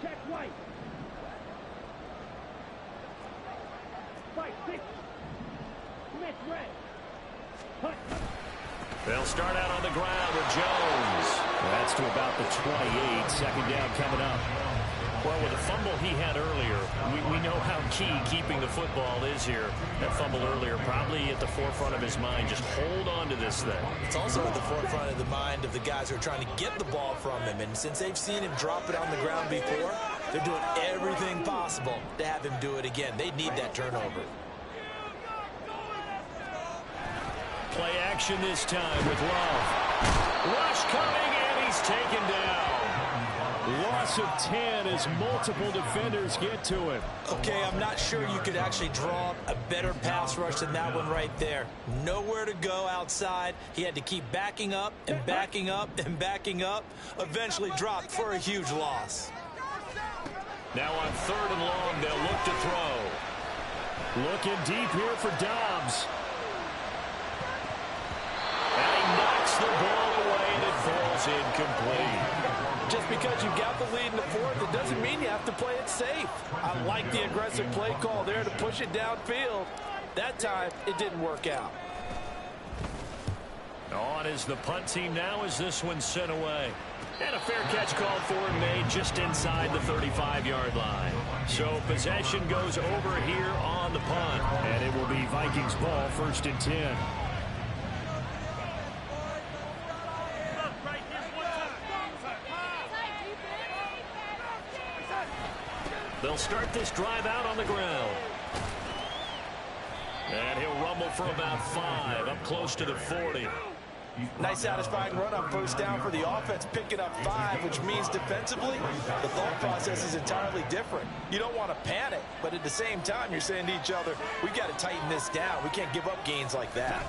Speaker 6: Check right. Fight 6. Smith red. Hut.
Speaker 2: They'll start out on the ground with Jones. That's to about the 28. 2nd down coming up. Well, with the fumble he had earlier, we know how key keeping the football is here. That fumble earlier probably at the forefront of his mind. Just hold on to this thing.
Speaker 3: It's also at the forefront of the mind of the guys who are trying to get the ball from him. And since they've seen him drop it on the ground before, they're doing everything possible to have him do it again. They need that turnover.
Speaker 2: Play action this time with Love. Rush coming, and he's taken down. Loss of 10 as multiple defenders get to him.
Speaker 3: Okay, I'm not sure you could actually draw a better pass rush than that one right there. Nowhere to go outside. He had to keep backing up and backing up and backing up. Eventually dropped for a huge loss.
Speaker 2: Now on 3rd and long, they'll look to throw. Looking deep here for Dobbs. And he knocks the ball away, and it falls incomplete.
Speaker 3: Just because you've got the lead in the 4th, it doesn't mean you have to play it safe. I like the aggressive play call there to push it downfield. That time, it didn't work out.
Speaker 2: On is the punt team now as this one's sent away. And a fair catch called for and made just inside the 35-yard line. So possession goes over here on the punt. And it will be Vikings ball 1st and 10. They'll start this drive out on the ground. And he'll rumble for about 5, up close to the 40.
Speaker 3: Nice satisfying run on 1st down for the offense, picking up 5, which means defensively, the thought process is entirely different. You don't want to panic, but at the same time, you're saying to each other, we've got to tighten this down. We can't give up gains like that.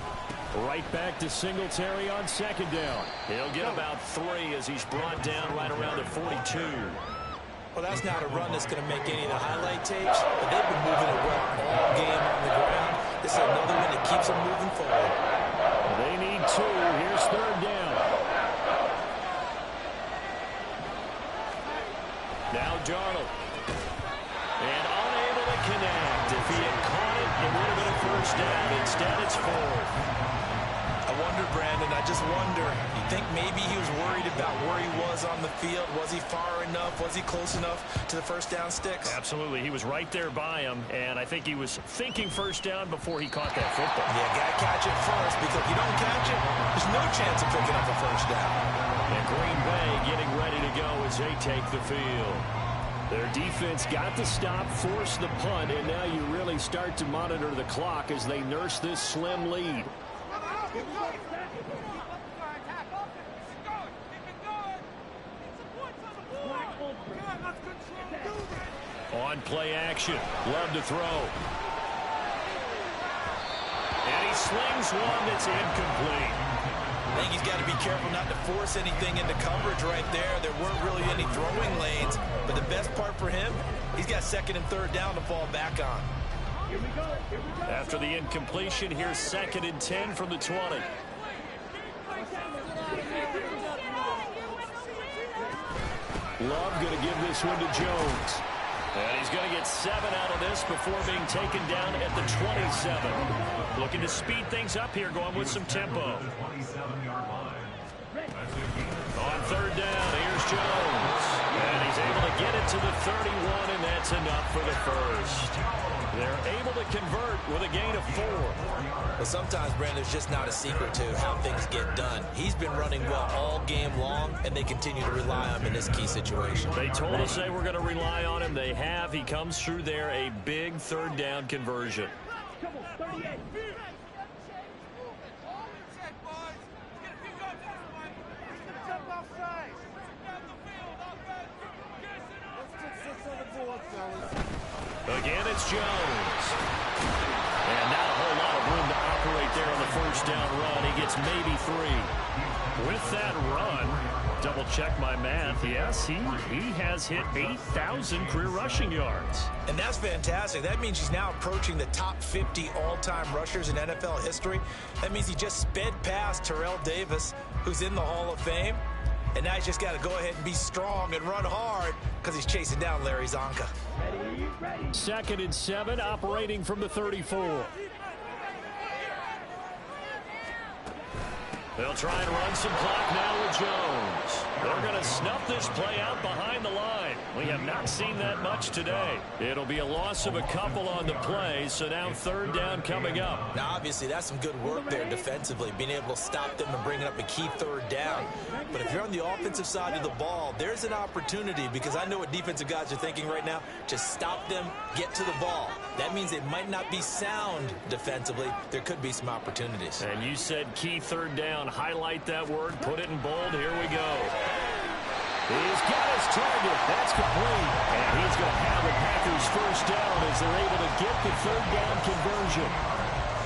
Speaker 2: Right back to Singletary on 2nd down. He'll get about 3 as he's brought down right around the 42.
Speaker 3: Well, that's not a run that's going to make any of the highlight tapes, but they've been moving it well all game on the ground. This is another one that keeps them moving forward.
Speaker 2: They need 2. Here's 3rd down. Now Darnold. And unable to connect. If he had caught it, it would have been a 1st down. Instead, it's 4th.
Speaker 3: I wonder, Brandon, I just wonder, you think maybe he was worried about where he was on the field? Was he far enough? Was he close enough to the 1st down sticks?
Speaker 2: Absolutely. He was right there by him, and I think he was thinking 1st down before he caught that football.
Speaker 3: Yeah, got to catch it first, because if you don't catch it, there's no chance of picking up a 1st down.
Speaker 2: And Green Bay getting ready to go as they take the field. Their defense got the stop, forced the punt, and now you really start to monitor the clock as they nurse this slim lead. On play action, Love to throw. And he slings one that's incomplete.
Speaker 3: I think he's got to be careful not to force anything into coverage right there. There weren't really any throwing lanes, but the best part for him, he's got 2nd and 3rd down to fall back on.
Speaker 6: Here we go.
Speaker 2: After the incompletion, here's 2nd and 10 from the 20. Love going to give this one to Jones. And he's going to get 7 out of this before being taken down at the 27. Looking to speed things up here, going with some tempo. On 3rd down, here's Jones. And he's able to get it to the 31, and that's enough for the 1st. They're able to convert with a gain of 4.
Speaker 3: But sometimes, Brandon, there's just not a secret to how things get done. He's been running well all game long, and they continue to rely on him in this key situation.
Speaker 2: They told us they were going to rely on him. They have. He comes through there, a big 3rd down conversion.
Speaker 6: Come on, 38.
Speaker 2: Again, it's Jones. And not a whole lot of room to operate there on the first down run. He gets maybe 3. With that run, double check my math. Yes, he has hit 8,000 career rushing yards.
Speaker 3: And that's fantastic. That means he's now approaching the top 50 all-time rushers in NFL history. That means he just sped past Terrell Davis, who's in the Hall of Fame. And now he's just got to go ahead and be strong and run hard because he's chasing down Larry Zonka.
Speaker 6: Ready.
Speaker 2: 2nd and 7, operating from the 34. They'll try and run some clock now with Jones. They're going to snuff this play out behind the line. We have not seen that much today. It'll be a loss of a couple on the play, so now 3rd down coming up.
Speaker 3: Now, obviously, that's some good work there defensively, being able to stop them and bringing up a key 3rd down. But if you're on the offensive side of the ball, there's an opportunity, because I know what defensive guys are thinking right now. Just stop them, get to the ball. That means it might not be sound defensively. There could be some opportunities.
Speaker 2: And you said key 3rd down. Highlight that word, put it in bold. Here we go. He's got his target. That's complete. And he's going to have the Packers first down as they're able to get the 3rd down conversion.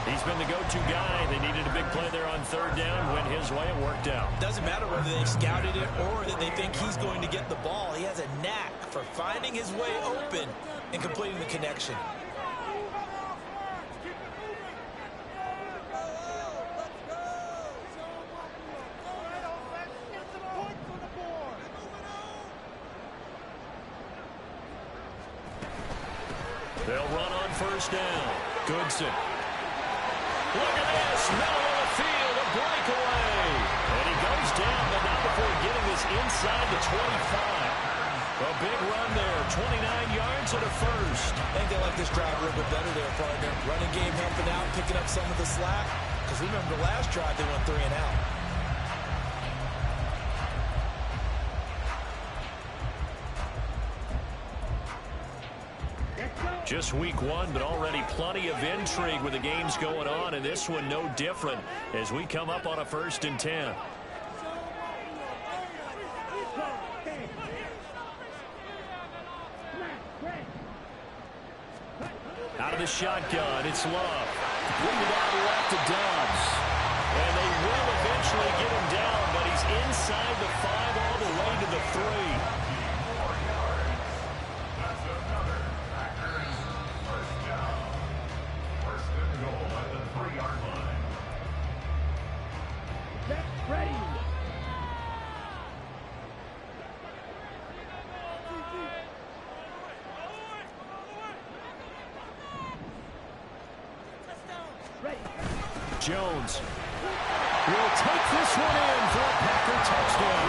Speaker 2: He's been the go-to guy. They needed a big play there on 3rd down. Went his way. It worked out.
Speaker 3: Doesn't matter whether they've scouted it or that they think he's going to get the ball. He has a knack for finding his way open and completing the connection.
Speaker 2: They'll run on 1st down. Goodson. Look at this. Middle of the field. A breakaway. And he goes down, but not before getting this inside the 25. A big run there. 29 yards and a first.
Speaker 3: I think they like this drive a little bit better there, partner. Running game helping out, picking up some of the slack. Because remember the last drive, they went 3 and out.
Speaker 2: Just week 1, but already plenty of intrigue with the games going on, and this one no different as we come up on a 1st and 10. Out of the shotgun, it's Love. Leading out left to Dobbs. And they will eventually get him down, but he's inside the 5 all the way to the 3. Jones will take this one in for a Packer touchdown.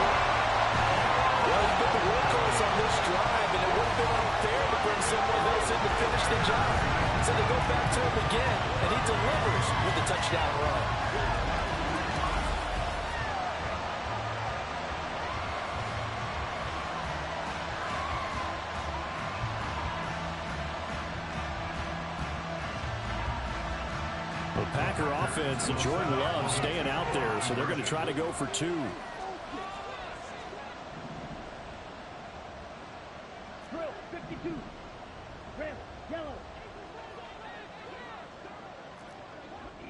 Speaker 3: Well, he's been the workhorse on this drive, and it would have been unfair to bring someone else in to finish the job. So they go back to him again, and he delivers with the touchdown run.
Speaker 2: The Packer offense and Jordan Love staying out there, so they're going to try to go for 2.
Speaker 6: Drill 52. Red, yellow.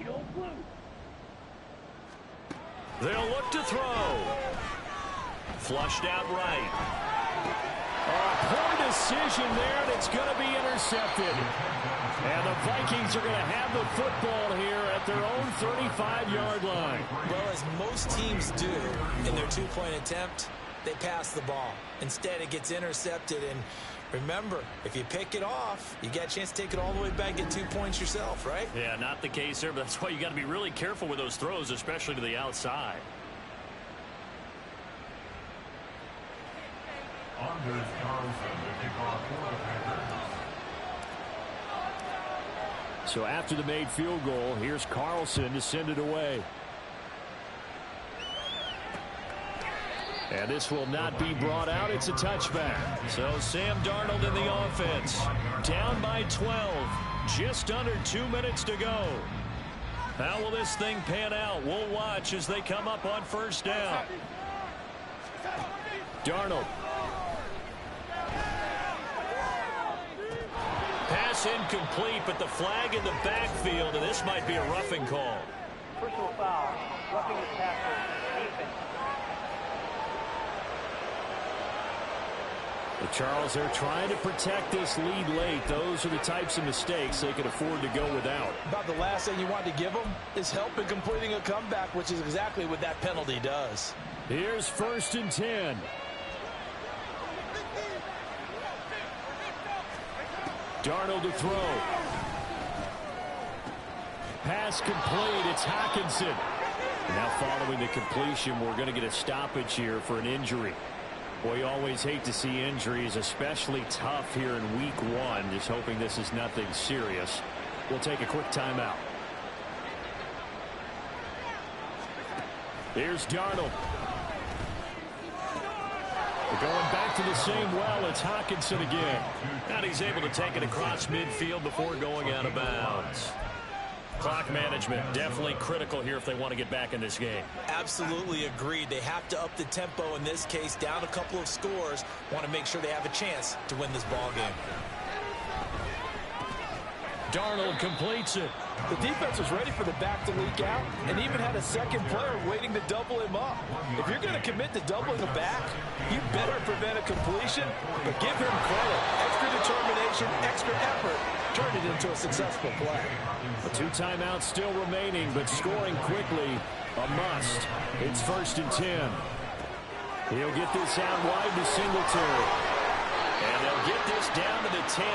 Speaker 6: Edo blue.
Speaker 2: They'll look to throw. Flushed out right. A poor decision there, and it's going to be intercepted. And the Vikings are going to have the football here at their own 35-yard line.
Speaker 3: Well, as most teams do in their 2-point attempt, they pass the ball. Instead, it gets intercepted. And remember, if you pick it off, you got a chance to take it all the way back, get 2 points yourself, right?
Speaker 2: Yeah, not the case there, but that's why you got to be really careful with those throws, especially to the outside.
Speaker 5: Anders Carlson to kick off for the Packers.
Speaker 2: So after the made field goal, here's Carlson to send it away. And this will not be brought out. It's a touchback. So Sam Darnold in the offense. Down by 12. Just under 2 minutes to go. How will this thing pan out? We'll watch as they come up on 1st down. Darnold. Pass incomplete, but the flag in the backfield, and this might be a roughing call.
Speaker 6: Personal foul. Roughing the tackle. Defense.
Speaker 2: But Charles, they're trying to protect this lead late. Those are the types of mistakes they can afford to go without.
Speaker 3: About the last thing you want to give them is help in completing a comeback, which is exactly what that penalty does.
Speaker 2: Here's 1st and 10. Darnold to throw. Pass complete. It's Hockenson. Now following the completion, we're going to get a stoppage here for an injury. Boy, you always hate to see injuries, especially tough here in week 1. Just hoping this is nothing serious. We'll take a quick timeout. Here's Darnold. We're going back to the same well. It's Hockenson again. And he's able to take it across midfield before going out of bounds. Clock management definitely critical here if they want to get back in this game.
Speaker 3: Absolutely agreed. They have to up the tempo in this case, down a couple of scores. Want to make sure they have a chance to win this ball game.
Speaker 2: Darnold completes it.
Speaker 3: The defense was ready for the back to leak out and even had a second player waiting to double him up. If you're going to commit to doubling a back, you better prevent a completion, but give him credit. Extra determination, extra effort, turned it into a successful play.
Speaker 2: 2 timeouts still remaining, but scoring quickly, a must. It's 1st and 10. He'll get this out wide to Singletary. And they'll get this down to the 10.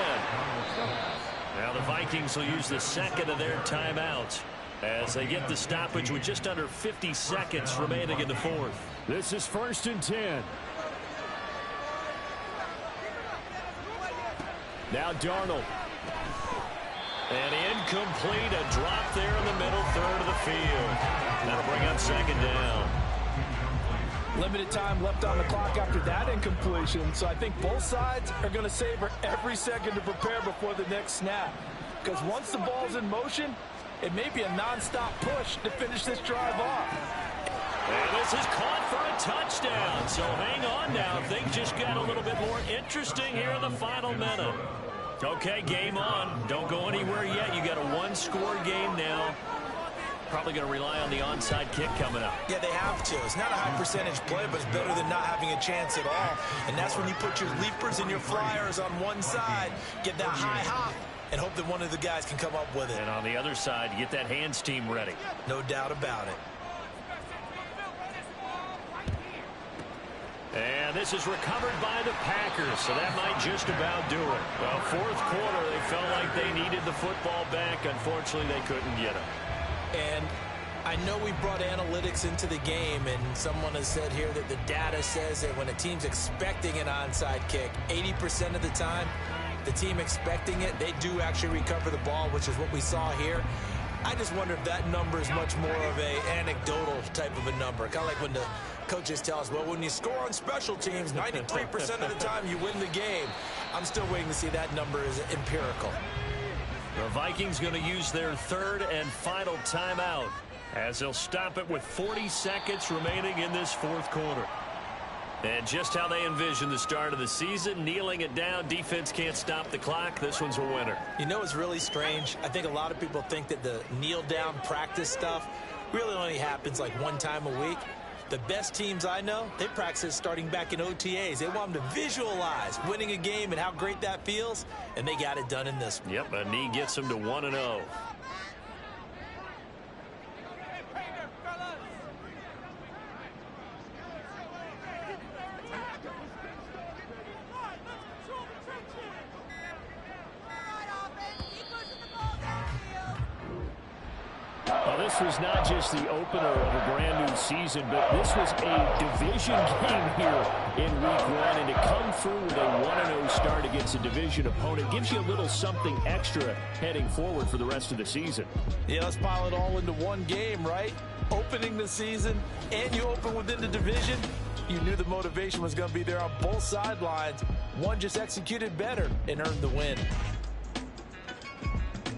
Speaker 2: Now the Vikings will use the second of their timeouts as they get the stoppage with just under 50 seconds remaining in the 4th. This is 1st and 10. Now Darnold. And incomplete, a drop there in the middle third of the field. That'll bring up 2nd down.
Speaker 3: Limited time left on the clock after that incompletion, so I think both sides are going to savor every second to prepare before the next snap. Because once the ball's in motion, it may be a non-stop push to finish this drive off.
Speaker 2: And this is caught for a touchdown. So hang on now. Things just got a little bit more interesting here in the final minute. Okay, game on. Don't go anywhere yet. You got a 1-score game now. Probably going to rely on the onside kick coming up.
Speaker 3: Yeah, they have to. It's not a high percentage play, but it's better than not having a chance at all. And that's when you put your leapers and your flyers on one side, get that high hop, and hope that one of the guys can come up with it.
Speaker 2: And on the other side, get that hands team ready.
Speaker 3: No doubt about it.
Speaker 2: And this is recovered by the Packers, so that might just about do it. Well, 4th quarter, they felt like they needed the football back. Unfortunately, they couldn't get it.
Speaker 3: And I know we brought analytics into the game, and someone has said here that the data says that when a team's expecting an onside kick, 80% of the time, the team expecting it, they do actually recover the ball, which is what we saw here. I just wonder if that number is much more of a anecdotal type of a number. Kind of like when the coaches tell us, well, when you score on special teams, 93% of the time you win the game. I'm still waiting to see that number is empirical.
Speaker 2: The Vikings going to use their 3rd and final timeout as they'll stop it with 40 seconds remaining in this 4th quarter. And just how they envision the start of the season, kneeling it down, defense can't stop the clock. This one's a winner.
Speaker 3: You know, it's really strange. I think a lot of people think that the kneel down practice stuff really only happens like one time a week. The best teams I know, they practice starting back in OTAs. They want them to visualize winning a game and how great that feels, and they got it done in this one.
Speaker 2: Yep, a knee gets them to 1-0. This was not just the opener of a brand new season, but this was a division game here in week 1, and to come through with a 1-0 start against a division opponent gives you a little something extra heading forward for the rest of the season.
Speaker 3: Yeah, let's pile it all into one game, right? Opening the season, and you open within the division. You knew the motivation was going to be there on both sidelines. One just executed better and earned the win.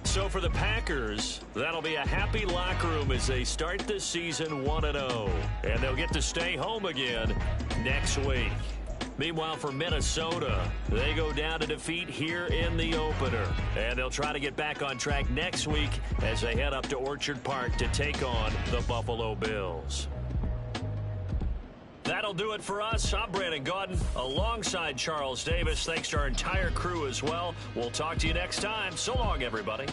Speaker 2: So for the Packers, that'll be a happy locker room as they start this season 1-0. And they'll get to stay home again next week. Meanwhile, for Minnesota, they go down to defeat here in the opener. And they'll try to get back on track next week as they head up to Orchard Park to take on the Buffalo Bills. That'll do it for us. I'm Brandon Gaudin alongside Charles Davis. Thanks to our entire crew as well. We'll talk to you next time. So long, everybody.